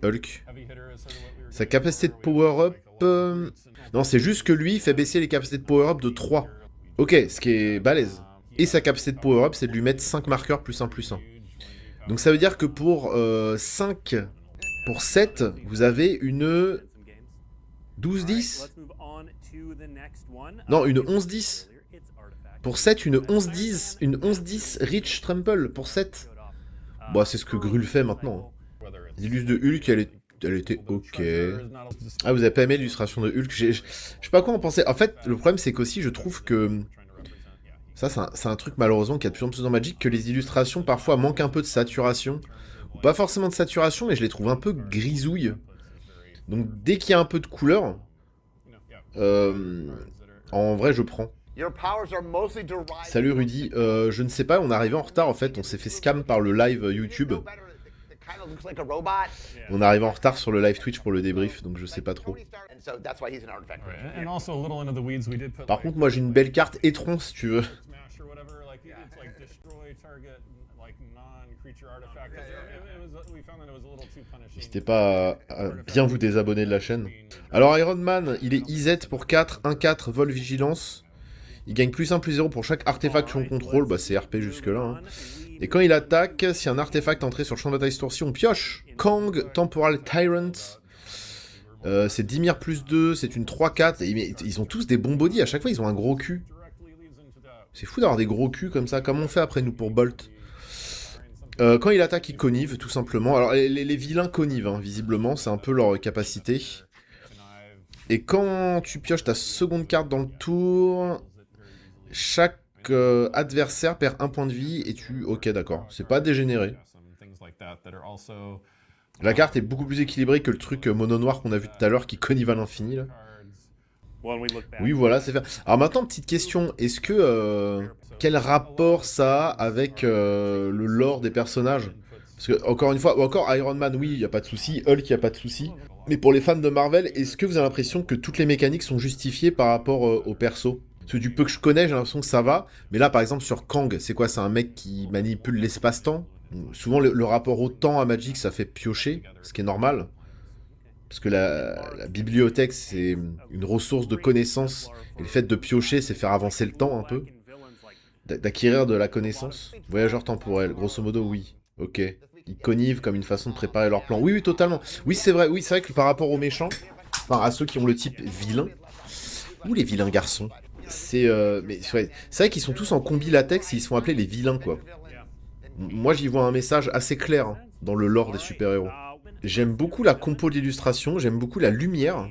Hulk. Sa capacité de power-up... Non, c'est juste que lui, il fait baisser les capacités de power-up de 3. Ok, ce qui est balèze. Et sa capacité de power-up, c'est de lui mettre 5 marqueurs plus 1 plus 1. Donc ça veut dire que pour 5... Pour 7, vous avez une... 12-10 ? Non, une 11-10. Pour 7, une 11-10. Une 11-10 Rich Trample pour 7. Bon, c'est ce que Grul fait maintenant. L'illustre de Hulk, elle était ok. Ah, vous avez pas aimé l'illustration de Hulk? Je sais pas quoi en penser. En fait, le problème, c'est qu'aussi, je trouve que... Ça, c'est un truc, malheureusement, qu'il y a de plus en plus dans Magic, que les illustrations, parfois, manquent un peu de saturation. Ou pas forcément de saturation, mais je les trouve un peu grisouilles. Donc, dès qu'il y a un peu de couleur... en vrai, je prends. Salut Rudy, je ne sais pas, on est arrivé en retard en fait, on s'est fait scam par le live YouTube. On est arrivé en retard sur le live Twitch pour le débrief, donc je sais pas trop. Par contre, moi j'ai une belle carte Étron si tu veux. N'hésitez pas à bien vous désabonner de la chaîne. Alors Iron Man, il est IZ pour 4, 1-4, vol vigilance. Il gagne plus 1, plus 0 pour chaque artefact qu'on contrôle, bah c'est RP jusque là. Hein. Et quand il attaque, si un artefact est entré sur le champ de bataille ce tour-ci, on pioche. Kang, Temporal Tyrant. C'est Dimir plus 2, c'est une 3-4. Ils ont tous des bons bodies, à chaque fois ils ont un gros cul. C'est fou d'avoir des gros culs comme ça. Comment on fait après, nous, pour Bolt? Quand il attaque, il connive, tout simplement. Alors, les vilains connivent, hein, visiblement. C'est un peu leur capacité. Et quand tu pioches ta seconde carte dans le tour, chaque adversaire perd 1 point de vie et tu... Ok, d'accord. C'est pas dégénéré. La carte est beaucoup plus équilibrée que le truc mono noir qu'on a vu tout à l'heure qui connive à l'infini, là. Oui, voilà, c'est fait. Alors maintenant, petite question. Est-ce que... quel rapport ça a avec le lore des personnages? Parce que, encore une fois, encore Iron Man, oui, il n'y a pas de souci. Hulk, il n'y a pas de souci. Mais pour les fans de Marvel, est-ce que vous avez l'impression que toutes les mécaniques sont justifiées par rapport au perso? Parce que du peu que je connais, j'ai l'impression que ça va. Mais là, par exemple, sur Kang, c'est quoi? C'est un mec qui manipule l'espace-temps? Souvent, le rapport au temps à Magic, ça fait piocher, ce qui est normal. Parce que la bibliothèque, c'est une ressource de connaissances. Et le fait de piocher, c'est faire avancer le temps un peu. D'acquérir de la connaissance. Voyageur temporel, grosso modo, oui. Ok. Ils connivent comme une façon de préparer leur plan. Oui, oui, totalement. Oui, c'est vrai que par rapport aux méchants, enfin, à ceux qui ont le type vilain, ou les vilains garçons, c'est ouais, c'est vrai qu'ils sont tous en combi latex et ils sont appelés les vilains, quoi. Moi, j'y vois un message assez clair hein, dans le lore des super-héros. J'aime beaucoup la compo de l'illustration, j'aime beaucoup la lumière.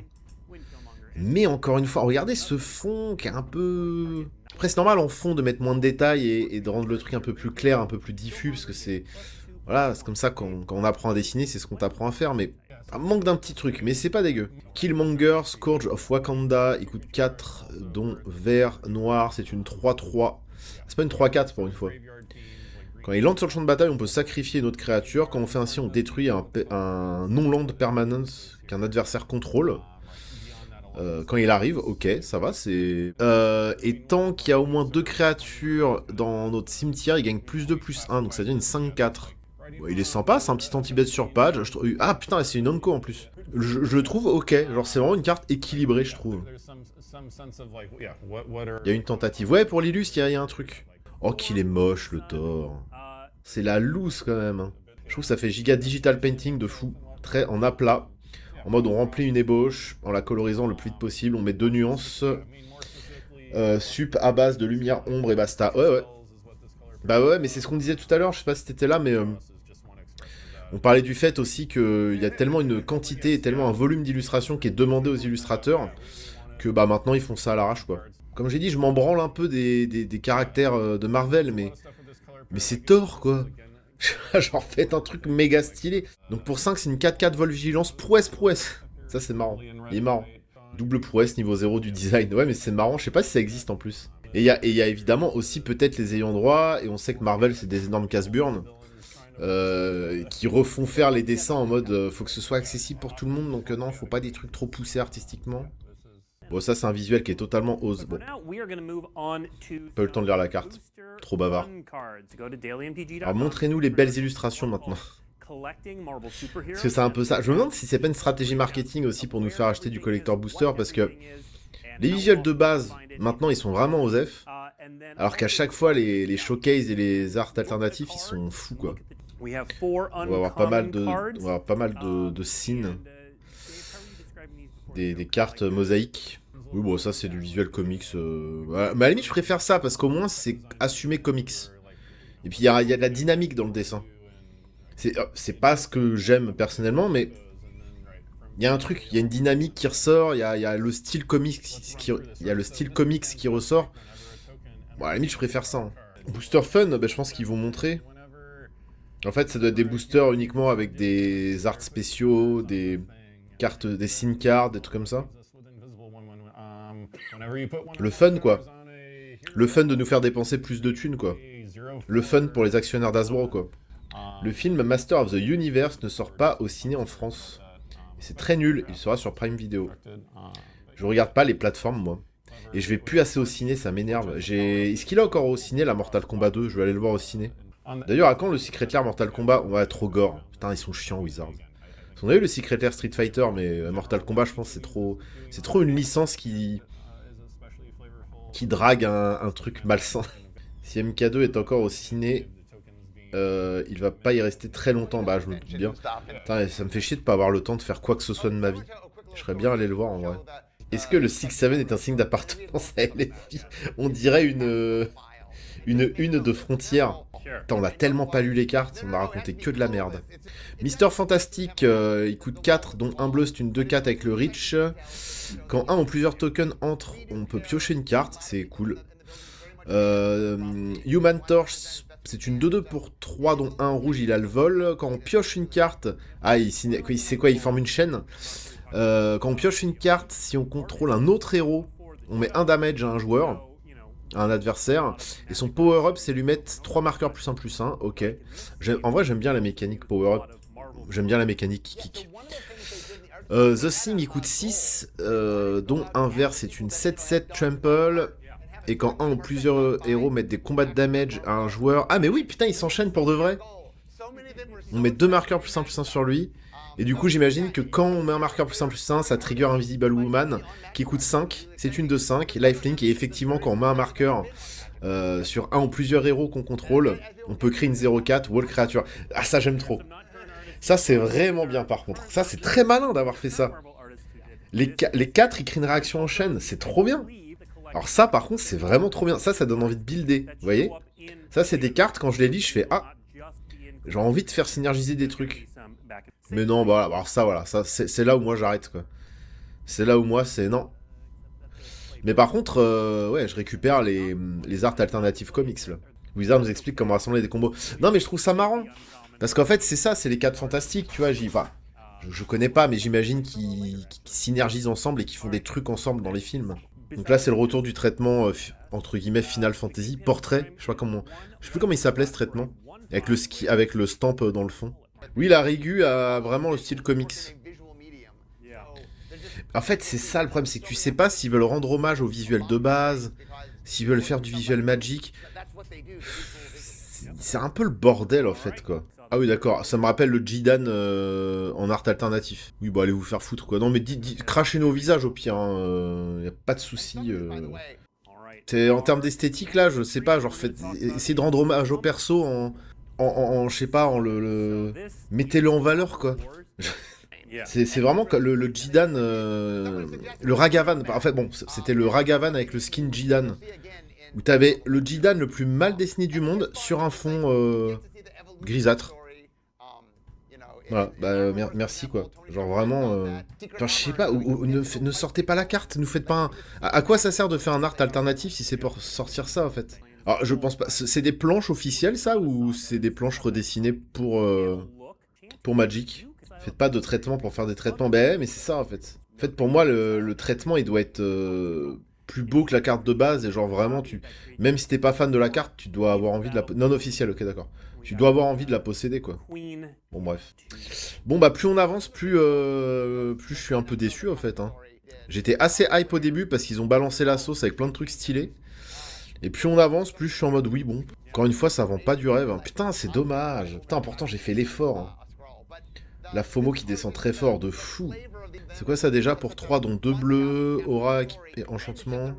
Mais encore une fois, regardez ce fond qui est un peu... Après, c'est normal en fond de mettre moins de détails et de rendre le truc un peu plus clair, un peu plus diffus, parce que c'est... Voilà, c'est comme ça quand on apprend à dessiner, c'est ce qu'on t'apprend à faire, mais... Ça manque d'un petit truc, mais c'est pas dégueu. Killmonger, Scourge of Wakanda, il coûte 4, dont vert, noir, c'est une 3-3. C'est pas une 3-4 pour une fois. Quand il lance sur le champ de bataille, on peut sacrifier une autre créature. Quand on fait ainsi, on détruit un non-land permanence qu'un adversaire contrôle. Quand il arrive, ok, ça va, c'est... et tant qu'il y a au moins 2 créatures dans notre cimetière, il gagne plus 2, plus 1, donc ça devient une 5-4. Ouais, il est sympa, c'est un petit anti-bet sur page. Ah putain, c'est une Onko en plus. Je le trouve ok, genre c'est vraiment une carte équilibrée, je trouve. Il y a une tentative. Ouais, pour l'illus, il y a un truc. Oh, qu'il est moche, le Thor. C'est la loose, quand même. Hein. Je trouve que ça fait giga digital painting de fou. Très en aplat. En mode, on remplit une ébauche, en la colorisant le plus vite possible. On met 2 nuances. Sup à base de lumière, ombre et basta. Ouais, ouais. Bah ouais, mais c'est ce qu'on disait tout à l'heure. Je sais pas si t'étais là, mais... on parlait du fait aussi qu'il y a tellement une quantité et tellement un volume d'illustration qui est demandé aux illustrateurs que bah maintenant ils font ça à l'arrache, quoi. Comme j'ai dit, je m'en branle un peu des caractères de Marvel, mais c'est Thor, quoi. Genre, faites un truc méga stylé. Donc pour 5, c'est une 4-4 vol vigilance, prouesse. Ça, c'est marrant. Il est marrant. Double prouesse, niveau 0 du design. Ouais, mais c'est marrant, je sais pas si ça existe en plus. Et il y a évidemment aussi peut-être les ayants droit, et on sait que Marvel, c'est des énormes casse-burnes, qui refont faire les dessins en mode faut que ce soit accessible pour tout le monde, donc non, faut pas des trucs trop poussés artistiquement. Bon, ça, c'est un visuel qui est totalement ose. Bon. Pas eu le temps de lire la carte. Trop bavard. Alors, montrez-nous les belles illustrations maintenant. Parce que c'est un peu ça. Je me demande si c'est pas une stratégie marketing aussi pour nous faire acheter du collector booster, parce que les visuels de base, maintenant, ils sont vraiment osef. Alors qu'à chaque fois, les showcases et les arts alternatifs, ils sont fous, quoi. On va avoir pas mal de signes. Des cartes mosaïques. Oui, bon, ça, c'est du visuel comics. Mais à la limite, je préfère ça, parce qu'au moins, c'est assumé comics. Et puis, il y a de la dynamique dans le dessin. C'est pas ce que j'aime personnellement, mais... il y a un truc, il y a une dynamique qui ressort, il y a le style comics qui ressort. Bon, à la limite, je préfère ça. Hein. Booster Fun, bah, je pense qu'ils vont montrer. En fait, ça doit être des boosters uniquement avec des arts spéciaux, des cartes, des sign cards, des trucs comme ça. Le fun, quoi. Le fun de nous faire dépenser plus de thunes, quoi. Le fun pour les actionnaires d'Hasbro, quoi. Le film Master of the Universe ne sort pas au ciné en France. C'est très nul, il sera sur Prime Video. Je regarde pas les plateformes, moi. Et je vais plus assez au ciné, ça m'énerve. Est-ce qu'il est encore au ciné, la Mortal Kombat 2? Je vais aller le voir au ciné. D'ailleurs, à quand le Secret Lair Mortal Kombat? On va être trop gore. Putain, ils sont chiants, Wizards. On a eu le Secret Lair Street Fighter, mais Mortal Kombat, je pense, c'est trop une licence qui drague un truc malsain. Si MK2 est encore au ciné, il va pas y rester très longtemps. Bah, je me doute bien. Putain, ça me fait chier de pas avoir le temps de faire quoi que ce soit de ma vie. Je serais bien allé le voir, en vrai. Est-ce que le 6-7 est un signe d'appartenance à LFI? On dirait une de frontière. Putain, on a tellement pas lu les cartes, on a raconté que de la merde. Mister Fantastic, il coûte 4, dont un bleu, c'est une 2-4 avec le Reach. Quand un ou plusieurs tokens entrent, on peut piocher une carte, c'est cool. Human Torch, c'est une 2-2 pour 3, dont un rouge, il a le vol. Quand on pioche une carte... Ah, c'est quoi, il forme une chaîne. Quand on pioche une carte, si on contrôle un autre héros, on met un damage à un joueur, à un adversaire, et son power-up, c'est lui mettre 3 marqueurs +1/+1, ok. En vrai, j'aime bien la mécanique power-up. J'aime bien la mécanique kick. The Thing, il coûte 6, dont un vert, c'est une 7-7 trample. Et quand un ou plusieurs héros mettent des combats de damage à un joueur... Ah mais oui, putain, il s'enchaîne pour de vrai. On met 2 marqueurs +1/+1 sur lui. Et du coup, j'imagine que quand on met un marqueur +1/+1, ça trigger Invisible Woman, qui coûte 5. C'est une de 5, lifelink. Et effectivement, quand on met un marqueur sur un ou plusieurs héros qu'on contrôle, on peut créer une 0-4 Wall Creature. Ah, ça, j'aime trop. Ça, c'est vraiment bien, par contre. Ça, c'est très malin d'avoir fait ça. Les 4, ils créent une réaction en chaîne. C'est trop bien. Alors ça, par contre, c'est vraiment trop bien. Ça donne envie de builder, vous voyez. Ça, c'est des cartes, quand je les lis, je fais « Ah, j'ai envie de faire synergiser des trucs. » Mais non, bah, alors ça, voilà. Ça, c'est là où moi, j'arrête, quoi. C'est là où moi, c'est non. Mais par contre, ouais, je récupère les arts alternatives comics, là. Wizard nous explique comment rassembler des combos. Non, mais je trouve ça marrant. Parce qu'en fait, c'est ça, c'est les 4 fantastiques, tu vois. Enfin, je connais pas, mais j'imagine qu'ils synergisent ensemble et qu'ils font des trucs ensemble dans les films. Donc là, c'est le retour du traitement, entre guillemets, Final Fantasy, portrait. Je sais plus comment il s'appelait ce traitement. Avec le stamp dans le fond. Oui, la Régu a vraiment le style comics. En fait, c'est ça le problème, c'est que tu sais pas s'ils veulent rendre hommage au visuel de base, s'ils veulent faire du visuel Magic. C'est un peu le bordel, en fait, quoi. Ah oui, d'accord, ça me rappelle le Jidan en art alternatif. Oui, bon, allez vous faire foutre, quoi. Non, mais crachez-nos visages, au pire, hein. Y a pas de souci. En termes d'esthétique, là, je sais pas, genre, essayez de rendre hommage au perso je sais pas, mettez-le en valeur, quoi. C'est vraiment le Jidan, le Ragavan. En fait, bon, c'était le Ragavan avec le skin Jidan. Où t'avais le Jidan le plus mal dessiné du monde sur un fond grisâtre. Voilà, bah merci quoi. Genre vraiment, genre je sais pas, ne sortez pas la carte, nous faites pas un... À quoi ça sert de faire un art alternatif si c'est pour sortir ça en fait? Alors je pense pas, c'est des planches officielles ça ou c'est des planches redessinées pour Magic? Faites pas de traitement pour faire des traitements, mais c'est ça en fait. En fait pour moi le traitement il doit être plus beau que la carte de base et genre vraiment même si t'es pas fan de la carte, tu dois avoir envie de la... Non officielle, ok d'accord. Tu dois avoir envie de la posséder, quoi. Bon, bref. Bon, bah, plus on avance, plus je suis un peu déçu, en fait. Hein. J'étais assez hype au début, parce qu'ils ont balancé la sauce avec plein de trucs stylés. Et plus on avance, plus je suis en mode, oui, bon. Encore une fois, ça vend pas du rêve. Hein. Putain, c'est dommage. Putain, pourtant, j'ai fait l'effort. Hein. La FOMO qui descend très fort, de fou. C'est quoi ça, déjà, pour 3, dont 2 bleus, aura et enchantement.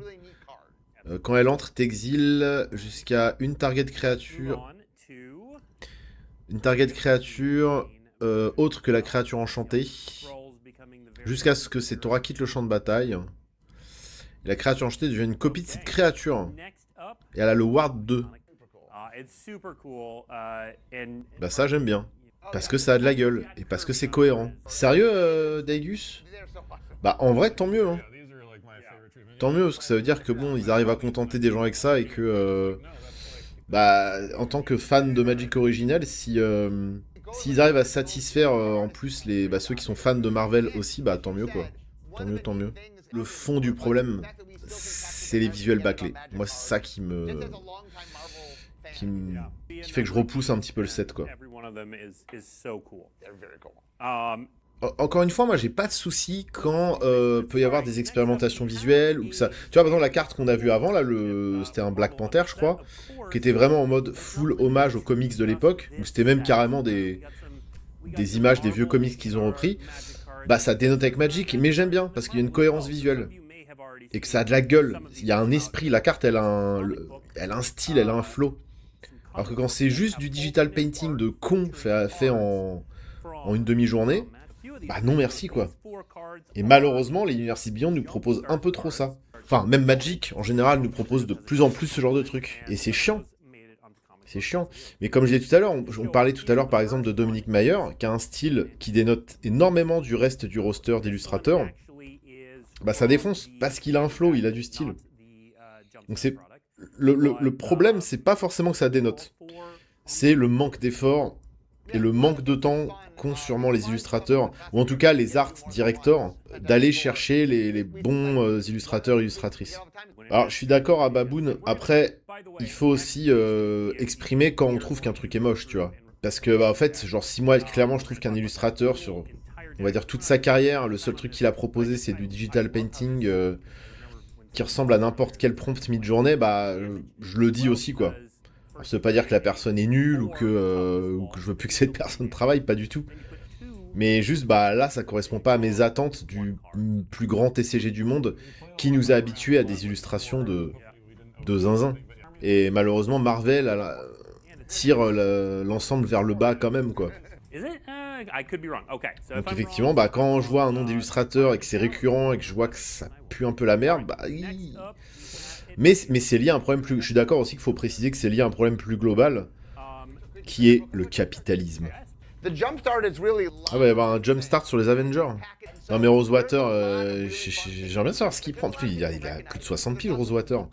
Quand elle entre, t'exiles jusqu'à une target créature... Une target créature autre que la créature enchantée, jusqu'à ce que cette aura quitte le champ de bataille. Et la créature enchantée devient une copie de cette créature. Et elle a le ward 2. Bah ça j'aime bien. Parce que ça a de la gueule. Et parce que c'est cohérent. Sérieux, Daigus? Bah en vrai tant mieux. Hein. Tant mieux, parce que ça veut dire que bon, ils arrivent à contenter des gens avec ça et que... Bah, en tant que fan de Magic original, s'ils arrivent à satisfaire en plus ceux qui sont fans de Marvel aussi, bah tant mieux quoi. Tant mieux. Le fond du problème, c'est les visuels bâclés. Moi, c'est ça qui fait que je repousse un petit peu le set quoi. Encore une fois, moi j'ai pas de souci quand peut y avoir des expérimentations visuelles ou que ça. Tu vois, par exemple la carte qu'on a vue avant là, c'était un Black Panther, je crois, qui était vraiment en mode full hommage aux comics de l'époque, où c'était même carrément des images des vieux comics qu'ils ont repris. Bah ça dénote avec Magic, mais j'aime bien parce qu'il y a une cohérence visuelle et que ça a de la gueule. Il y a un esprit. La carte, elle a un style, elle a un flow. Alors que quand c'est juste du digital painting de con fait en une demi-journée. Bah non merci quoi. Et malheureusement, les Universes Beyond nous proposent un peu trop ça. Enfin, même Magic, en général, nous propose de plus en plus ce genre de trucs. Et c'est chiant. C'est chiant. Mais comme je disais tout à l'heure, on parlait tout à l'heure par exemple de Dominique Mayer, qui a un style qui dénote énormément du reste du roster d'illustrateurs. Bah ça défonce, parce qu'il a un flow, il a du style. Donc c'est... Le problème, c'est pas forcément que ça dénote. C'est le manque d'effort et le manque de temps qu'ont sûrement les illustrateurs, ou en tout cas les art directors, d'aller chercher les bons illustrateurs et illustratrices. Alors, je suis d'accord à Baboon, après, il faut aussi exprimer quand on trouve qu'un truc est moche, tu vois. Parce que, bah, en fait, genre, si moi, clairement, je trouve qu'un illustrateur, sur, on va dire, toute sa carrière, le seul truc qu'il a proposé, c'est du digital painting qui ressemble à n'importe quel prompt mid-journée, bah, je le dis aussi, quoi. Ça veut pas dire que la personne est nulle ou que je veux plus que cette personne travaille, pas du tout. Mais juste, bah là, ça correspond pas à mes attentes du plus grand TCG du monde qui nous a habitués à des illustrations de zinzin. Et malheureusement, Marvel tire l'ensemble vers le bas quand même, quoi. Donc effectivement, bah, quand je vois un nom d'illustrateur et que c'est récurrent et que je vois que ça pue un peu la merde, bah... Mais c'est lié à un problème plus... Je suis d'accord aussi qu'il faut préciser que c'est lié à un problème plus global, qui est le capitalisme. Ah bah, il va y avoir un jumpstart sur les Avengers. Non mais Rosewater, j'aimerais bien savoir ce qu'il prend. Il a plus de 60 piles, Rosewater.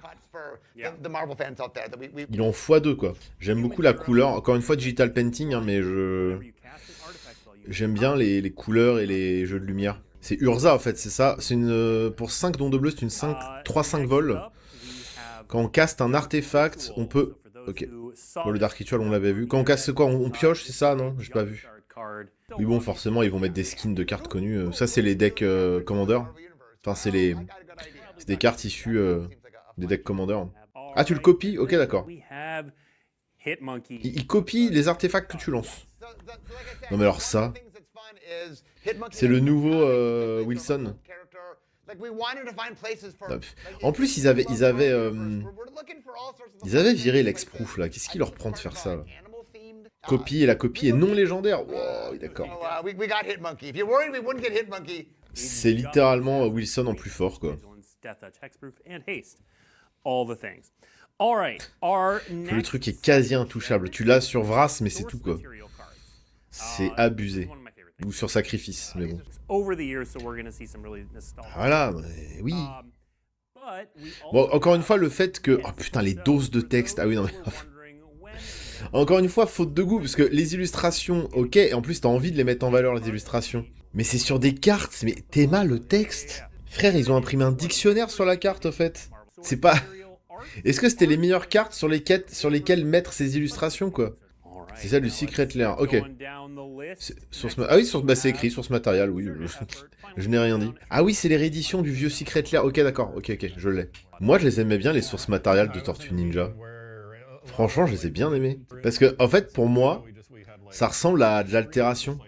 Il est en x2, quoi. J'aime beaucoup la couleur. Encore une fois, digital painting, hein, mais j'aime bien les couleurs et les jeux de lumière. C'est Urza, en fait, c'est ça. C'est une... Pour 5 dons de bleu, c'est une 3-5 vols. Quand on caste un artefact, on peut... Ok. Bon, le Dark Ritual, on l'avait vu. Quand on casse quoi, on pioche, c'est ça, non? J'ai pas vu. Oui, bon, forcément, ils vont mettre des skins de cartes connues. Ça, c'est les decks Commander. Enfin, c'est des cartes issues des decks Commander. Ah, tu le copies? Ok, d'accord. Il copie les artefacts que tu lances. Non, mais alors ça... C'est le nouveau Wilson. En plus, ils avaient viré l'ex-proof, là. Qu'est-ce qui leur prend de faire ça, là? Copie, et la copie est non légendaire. Wow, d'accord. C'est littéralement Wilson en plus fort, quoi. Le truc est quasi intouchable. Tu l'as sur Vras, mais c'est tout, quoi. C'est abusé. Ou sur sacrifice, mais bon. Voilà, mais oui. Bon, encore une fois, le fait que... Oh putain, les doses de texte. Ah oui, non mais... Encore une fois, faute de goût, parce que les illustrations, ok, et en plus t'as envie de les mettre en valeur, les illustrations. Mais c'est sur des cartes, mais t'es mal le texte. Frère, ils ont imprimé un dictionnaire sur la carte, en fait. C'est pas... Est-ce que c'était les meilleures cartes sur lesquelles mettre ces illustrations, quoi? C'est ça, du Secret Lair. Ok. Ah oui, bah, c'est écrit sur ce matériel, oui. Je n'ai rien dit. Ah oui, c'est les rééditions du vieux Secret Lair. Ok, d'accord. Ok, je l'ai. Moi, je les aimais bien, les sources matérielles de Tortue Ninja. Franchement, je les ai bien aimés. Parce que, en fait, pour moi, ça ressemble à de l'altération.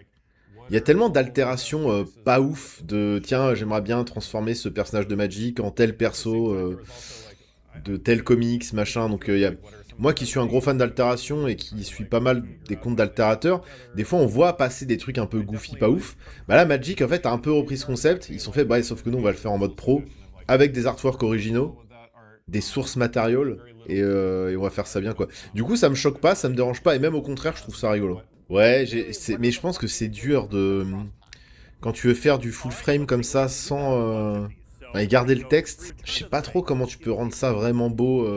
Il y a tellement d'altérations pas ouf, de tiens, j'aimerais bien transformer ce personnage de Magic en tel perso de tel comics, machin. Donc, il y a... Moi qui suis un gros fan d'altération et qui suis pas mal des comptes d'altérateurs, des fois on voit passer des trucs un peu goofy, pas ouf. Bah là, Magic en fait a un peu repris ce concept. Ils se sont fait, bah sauf que nous on va le faire en mode pro, avec des artworks originaux, des sources matérielles, et on va faire ça bien quoi. Du coup ça me choque pas, ça me dérange pas, et même au contraire je trouve ça rigolo. Ouais, mais je pense que c'est dur de... Quand tu veux faire du full frame comme ça sans... et garder le texte, je sais pas trop comment tu peux rendre ça vraiment beau...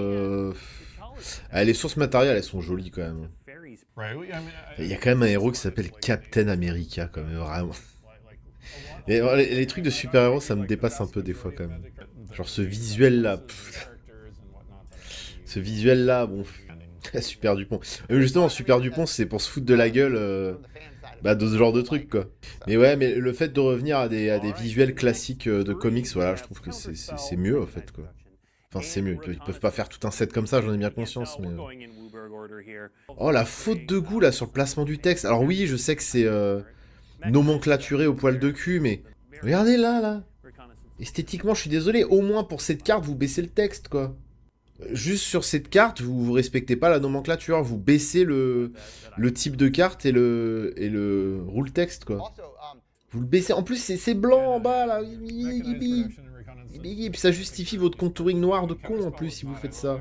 Ah, les sources matérielles, elles sont jolies quand même. Il y a quand même un héros qui s'appelle Captain America, quand même, vraiment. Et les trucs de super-héros, ça me dépasse un peu des fois quand même. Genre ce visuel-là. Ce visuel-là, bon. Super Dupont. Justement, Super Dupont, c'est pour se foutre de la gueule de ce genre de trucs, quoi. Mais ouais, mais le fait de revenir à des visuels classiques de comics, voilà, je trouve que c'est mieux, en fait, quoi. Enfin, c'est mieux. Ils peuvent pas faire tout un set comme ça, j'en ai bien conscience, mais... Oh, la faute de goût, là, sur le placement du texte. Alors oui, je sais que c'est nomenclaturé au poil de cul, mais... Regardez là. Esthétiquement, je suis désolé. Au moins, pour cette carte, vous baissez le texte, quoi. Juste sur cette carte, vous respectez pas la nomenclature. Vous baissez le type de carte et le rule text, quoi. Vous le baissez... En plus, c'est blanc en bas, là. Et puis ça justifie votre contouring noir de con en plus si vous faites ça.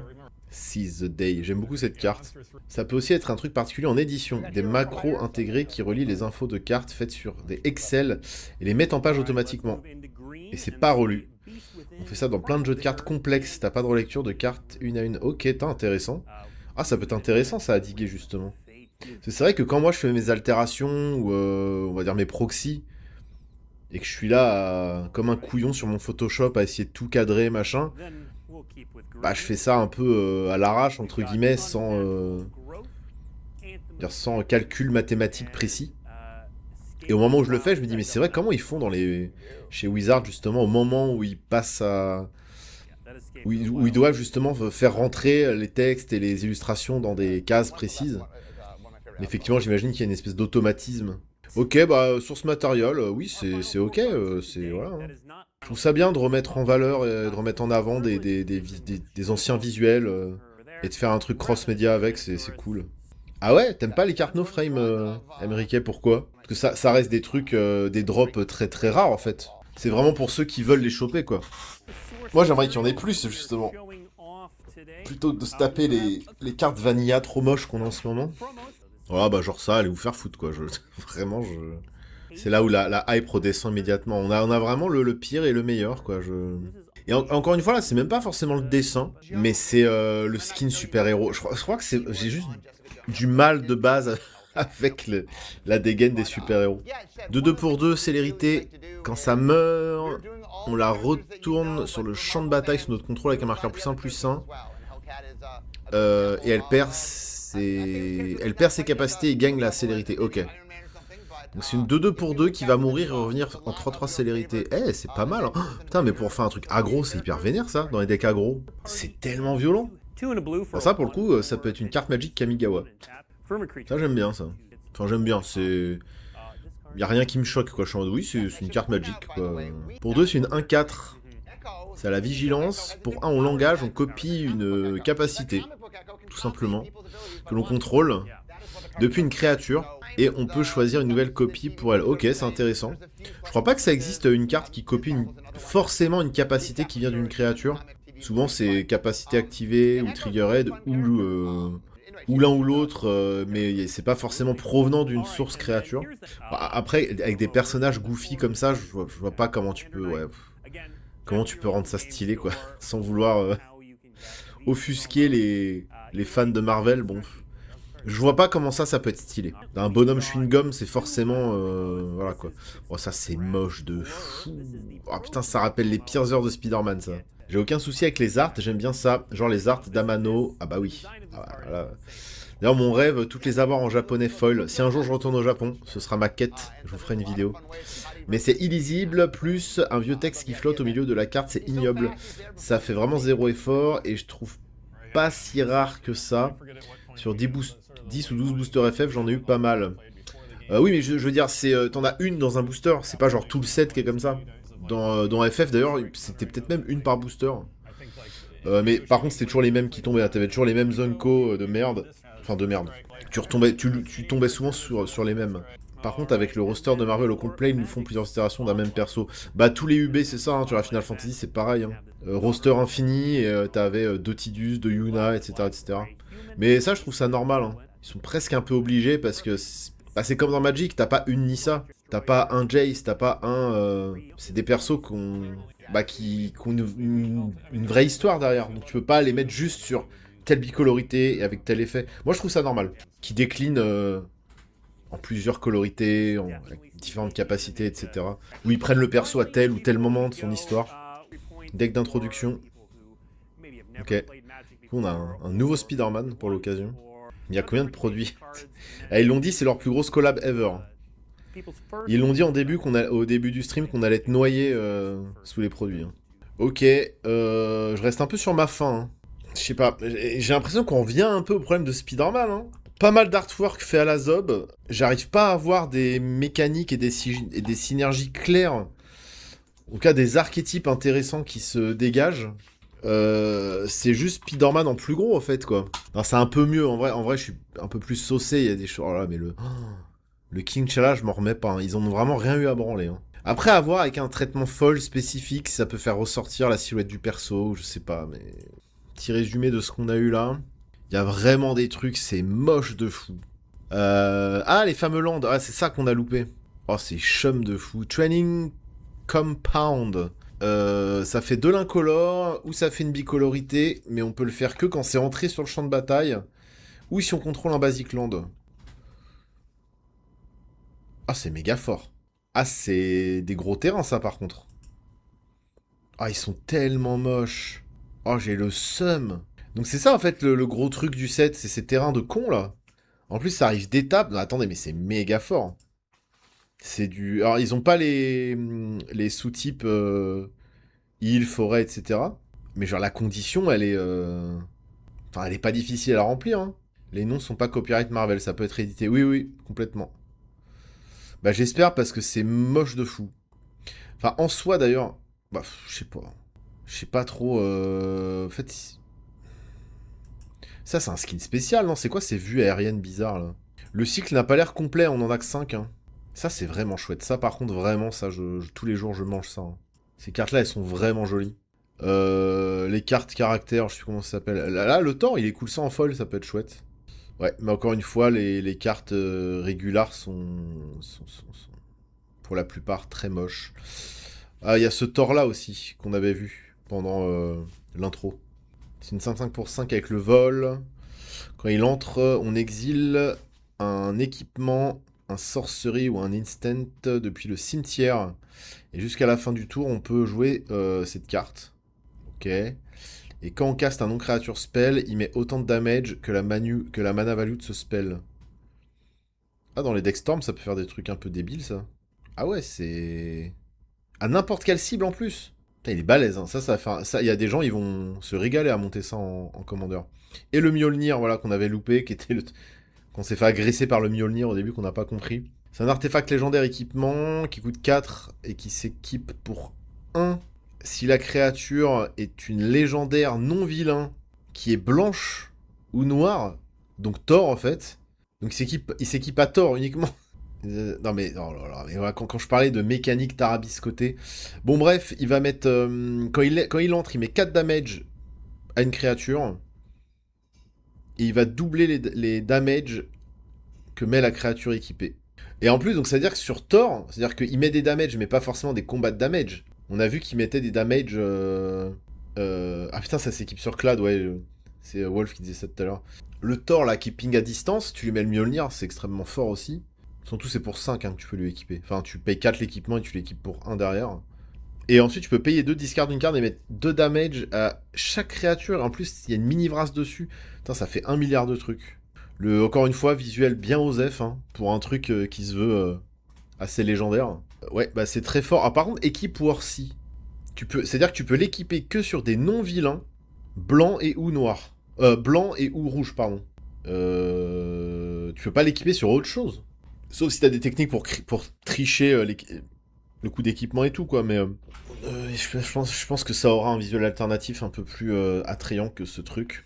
Seize the Day. J'aime beaucoup cette carte. Ça peut aussi être un truc particulier en édition. Des macros intégrés qui relient les infos de cartes faites sur des Excel et les mettent en page automatiquement. Et c'est pas relu. On fait ça dans plein de jeux de cartes complexes. T'as pas de relecture de cartes une à une. Ok, t'as intéressant. Ah, ça peut être intéressant ça à diguer justement. C'est vrai que quand moi je fais mes altérations ou on va dire mes proxys et que je suis là comme un couillon sur mon Photoshop à essayer de tout cadrer machin, bah je fais ça un peu à l'arrache entre guillemets sans calcul mathématique précis. Et au moment où je le fais, je me dis mais c'est vrai comment ils font chez Wizard justement au moment où ils passent à où ils doivent justement faire rentrer les textes et les illustrations dans des cases précises. Effectivement, j'imagine qu'il y a une espèce d'automatisme. Ok, bah, source matériel, oui, c'est ok, c'est... Voilà. Hein. Je trouve ça bien de remettre en valeur et de remettre en avant des anciens visuels et de faire un truc cross-média avec, c'est cool. Ah ouais, t'aimes pas les cartes no frame, Emriquet, pourquoi? Parce que ça reste des trucs, des drops très très rares, en fait. C'est vraiment pour ceux qui veulent les choper, quoi. Moi, j'aimerais qu'il y en ait plus, justement. Plutôt que de se taper les cartes vanilla trop moches qu'on a en ce moment. Voilà, bah genre ça, allez vous faire foutre, quoi. Vraiment, c'est là où la hype redescend immédiatement. On a vraiment le pire et le meilleur, quoi. Et encore une fois, là, c'est même pas forcément le dessin, mais c'est le skin super-héros. Je crois que j'ai juste du mal de base avec la dégaine des super-héros. De 2 pour 2, célérité. Quand ça meurt, on la retourne sur le champ de bataille sous notre contrôle avec un marqueur +1/+1. Et elle perd ses capacités et gagne la célérité. Ok. Donc c'est une 2-2 pour 2 qui va mourir et revenir en 3-3 célérité. Eh, c'est pas mal. Hein. Oh, putain, mais pour faire un truc aggro, c'est hyper vénère ça, dans les decks aggro. C'est tellement violent. Alors ça, pour le coup, ça peut être une carte magique Kamigawa. Ça, j'aime bien ça. Enfin, j'aime bien, c'est... Y'a rien qui me choque, quoi. Je suis en mode, oui, c'est une carte magique, quoi. Pour 2, c'est une 1-4. C'est à la vigilance. Pour 1, on l'engage, on copie une capacité, tout simplement, que l'on contrôle depuis une créature, et on peut choisir une nouvelle copie pour elle. Ok, c'est intéressant. Je crois pas que ça existe une carte qui copie forcément une capacité qui vient d'une créature. Souvent, c'est capacité activée, ou triggered, ou l'un ou l'autre, mais c'est pas forcément provenant d'une source créature. Après, avec des personnages goofy comme ça, je vois pas comment tu peux... Ouais, comment tu peux rendre ça stylé, quoi, sans vouloir offusquer les fans de Marvel, bon... Je vois pas comment ça peut être stylé. Un bonhomme chewing-gum, c'est forcément... voilà, quoi. Oh, ça, c'est moche de fou. Oh, putain, ça rappelle les pires heures de Spider-Man, ça. J'ai aucun souci avec les arts, j'aime bien ça. Genre les arts d'Amano. Ah bah oui. Ah, voilà. D'ailleurs, mon rêve, toutes les avoir en japonais foil. Si un jour je retourne au Japon, ce sera ma quête. Je vous ferai une vidéo. Mais c'est illisible, plus un vieux texte qui flotte au milieu de la carte, c'est ignoble. Ça fait vraiment zéro effort, et je trouve pas si rare que ça. Sur 10 ou 12 boosters FF, j'en ai eu pas mal. Oui, mais je veux dire, t'en as une dans un booster, c'est pas genre tout le set qui est comme ça. Dans FF, d'ailleurs, c'était peut-être même une par booster. Mais par contre, c'était toujours les mêmes qui tombaient. T'avais toujours les mêmes Zonko de merde. Enfin, de merde. Tu tombais souvent sur les mêmes. Par contre, avec le roster de Marvel au complet, ils nous font plusieurs itérations d'un même perso. Bah, tous les UB, c'est ça, hein, tu vois, Final Fantasy, c'est pareil. Hein. Roster infini, et t'avais 2 Tidus, 2 Yuna, etc., etc. Mais ça, je trouve ça normal. Hein. Ils sont presque un peu obligés parce que c'est comme dans Magic, t'as pas une Nissa, t'as pas un Jace, t'as pas un... C'est des persos qui ont une vraie histoire derrière. Donc tu peux pas les mettre juste sur telle bicolorité et avec tel effet. Moi, je trouve ça normal. Qui déclinent en plusieurs colorités, avec différentes capacités, etc. Où ils prennent le perso à tel ou tel moment de son histoire. Deck d'introduction. Ok. On a un nouveau Spider-Man pour l'occasion. Il y a combien de produits? Ils l'ont dit, c'est leur plus grosse collab ever. Ils l'ont dit au début du stream qu'on allait être noyé sous les produits. Hein. Ok, je reste un peu sur ma faim. Hein. Je sais pas, j'ai l'impression qu'on revient un peu au problème de Spider-Man. Hein. Pas mal d'artwork fait à la zob. J'arrive pas à avoir des mécaniques et des synergies claires. En tout cas, des archétypes intéressants qui se dégagent. C'est juste Spider-Man en plus gros en fait quoi. Alors c'est un peu mieux en vrai je suis un peu plus saucé, il y a des choses là mais le King Chala je m'en remets pas, hein. Ils en ont vraiment rien eu à branler. Hein. Après à voir avec un traitement foil spécifique, ça peut faire ressortir la silhouette du perso, je sais pas mais petit résumé de ce qu'on a eu là. Il y a vraiment des trucs, c'est moche de fou. Ah, les fameux lands. Ah, c'est ça qu'on a loupé. Oh, c'est chum de fou. Training Compound. Ça fait de l'incolore ou ça fait une bicolorité, mais on peut le faire que quand c'est entré sur le champ de bataille ou si on contrôle un basic land. Ah, c'est méga fort. Ah, c'est des gros terrains, ça, par contre. Ah, ils sont tellement moches. Oh, j'ai le seum. Donc c'est ça, en fait, le gros truc du set, c'est ces terrains de cons, là. En plus, ça arrive d'étapes. Non, attendez, mais c'est méga fort. C'est du... Alors, ils ont pas les sous-types île, forêt, etc. Mais genre, la condition, elle est... Enfin, elle est pas difficile à remplir, hein. Les noms sont pas copyright Marvel, ça peut être édité. Oui, oui, complètement. Bah, j'espère, parce que c'est moche de fou. Enfin, en soi, d'ailleurs... Bah, je sais pas. Je sais pas trop... En fait... Ça, c'est un skin spécial, non? C'est quoi ces vues aériennes bizarres, là? Le cycle n'a pas l'air complet, on en a que 5, hein. Ça, c'est vraiment chouette. Ça, par contre, vraiment, ça, tous les jours, je mange ça, hein. Ces cartes-là, elles sont vraiment jolies. Les cartes caractères, je sais plus comment ça s'appelle. Là, le Thor, il est cool, ça en foil, ça peut être chouette. Ouais, mais encore une fois, les cartes régulares sont, pour la plupart, très moches. Ah, il y a ce Thor-là aussi, qu'on avait vu pendant l'intro. C'est une 5/5 pour 5 avec le vol. Quand il entre, on exile un équipement, un sorcery ou un instant depuis le cimetière. Et jusqu'à la fin du tour, on peut jouer cette carte. Ok. Et quand on caste un non-créature spell, il met autant de damage que la mana value de ce spell. Ah, dans les deck storm, ça peut faire des trucs un peu débiles, ça. Ah ouais, c'est... À n'importe quelle cible en plus. Putain, il est balèze, hein. Ça, il y a des gens, ils vont se régaler à monter ça en commandeur. Et le Mjolnir, voilà, qu'on avait loupé, qui était qu'on s'est fait agresser par le Mjolnir au début, qu'on n'a pas compris. C'est un artefact légendaire équipement qui coûte 4 et qui s'équipe pour 1 si la créature est une légendaire non vilain qui est blanche ou noire, donc Thor en fait. Donc il s'équipe à Thor uniquement. Non mais, oh là là, mais voilà, quand je parlais de mécanique tarabiscotée. Bon bref, il va mettre... quand il entre, il met 4 damage à une créature. Et il va doubler les damages que met la créature équipée. Et en plus, donc ça veut dire que sur Thor, c'est-à-dire qu'il met des damages, mais pas forcément des combats de damage. On a vu qu'il mettait des damages... Ah putain, ça s'équipe sur Clad, ouais. C'est Wolf qui disait ça tout à l'heure. Le Thor là qui ping à distance, tu lui mets le Mjolnir, c'est extrêmement fort aussi. Surtout c'est pour 5 hein, que tu peux lui équiper. Enfin, tu payes 4 l'équipement et tu l'équipes pour 1 derrière. Et ensuite, tu peux payer 2, discard une carte et mettre 2 damage à chaque créature. En plus, il y a une mini-vrasse dessus. Putain, ça fait 1 milliard de trucs. Encore une fois, visuel bien osef, hein, pour un truc qui se veut assez légendaire. Ouais, bah c'est très fort. Ah, par contre, équipe Warcy. C'est-à-dire que tu peux l'équiper que sur des non-vilains, blancs et ou noirs. Blanc et ou rouge, pardon. Tu peux pas l'équiper sur autre chose. Sauf si t'as des techniques pour tricher le coup d'équipement et tout, quoi, mais... je pense que ça aura un visuel alternatif un peu plus attrayant que ce truc.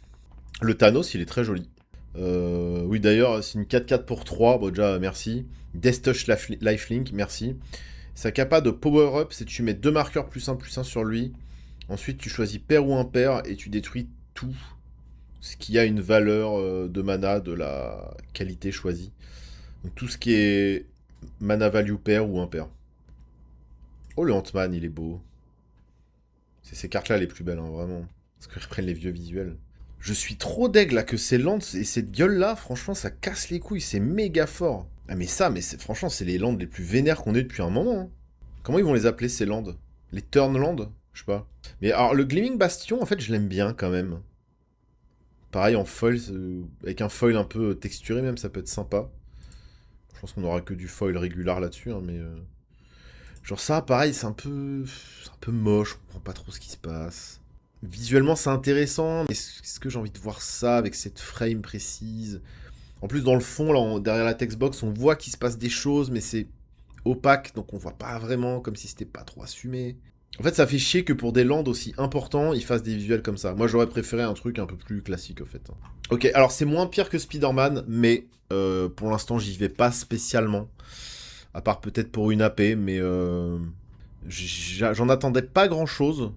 Le Thanos, il est très joli. Oui, d'ailleurs, c'est une 4/4 pour 3, bon déjà, merci. Death Touch Lifelink, merci. Sa capa de power-up, c'est que tu mets 2 marqueurs +1/+1 sur lui. Ensuite, tu choisis pair ou impair et tu détruis tout ce qui a une valeur de mana de la qualité choisie. Donc tout ce qui est mana value pair ou impair. Oh, le Ant-Man, il est beau. C'est ces cartes-là les plus belles, hein, vraiment. Parce que je reprenne les vieux visuels. Je suis trop deg là que ces lands et cette gueule-là, franchement, ça casse les couilles, c'est méga fort. Ah mais franchement, c'est les lands les plus vénères qu'on ait depuis un moment. Hein. Comment ils vont les appeler ces lands? Les Turnlands? Je sais pas. Mais alors, le Gleaming Bastion, en fait, je l'aime bien quand même. Pareil, en foil, avec un foil un peu texturé même, ça peut être sympa. Je pense qu'on aura que du foil régulier là-dessus, hein, mais... Genre ça, pareil, c'est un peu moche, on comprend pas trop ce qui se passe. Visuellement, c'est intéressant, mais est-ce que j'ai envie de voir ça avec cette frame précise? En plus, dans le fond, là, derrière la textbox, on voit qu'il se passe des choses, mais c'est opaque, donc on voit pas vraiment, comme si c'était pas trop assumé. En fait, ça fait chier que pour des lands aussi importants, ils fassent des visuels comme ça. Moi, j'aurais préféré un truc un peu plus classique, en fait. Ok, alors c'est moins pire que Spider-Man, mais pour l'instant, j'y vais pas spécialement. À part peut-être pour une AP, mais j'en attendais pas grand-chose.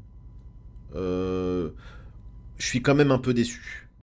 je suis quand même un peu déçu.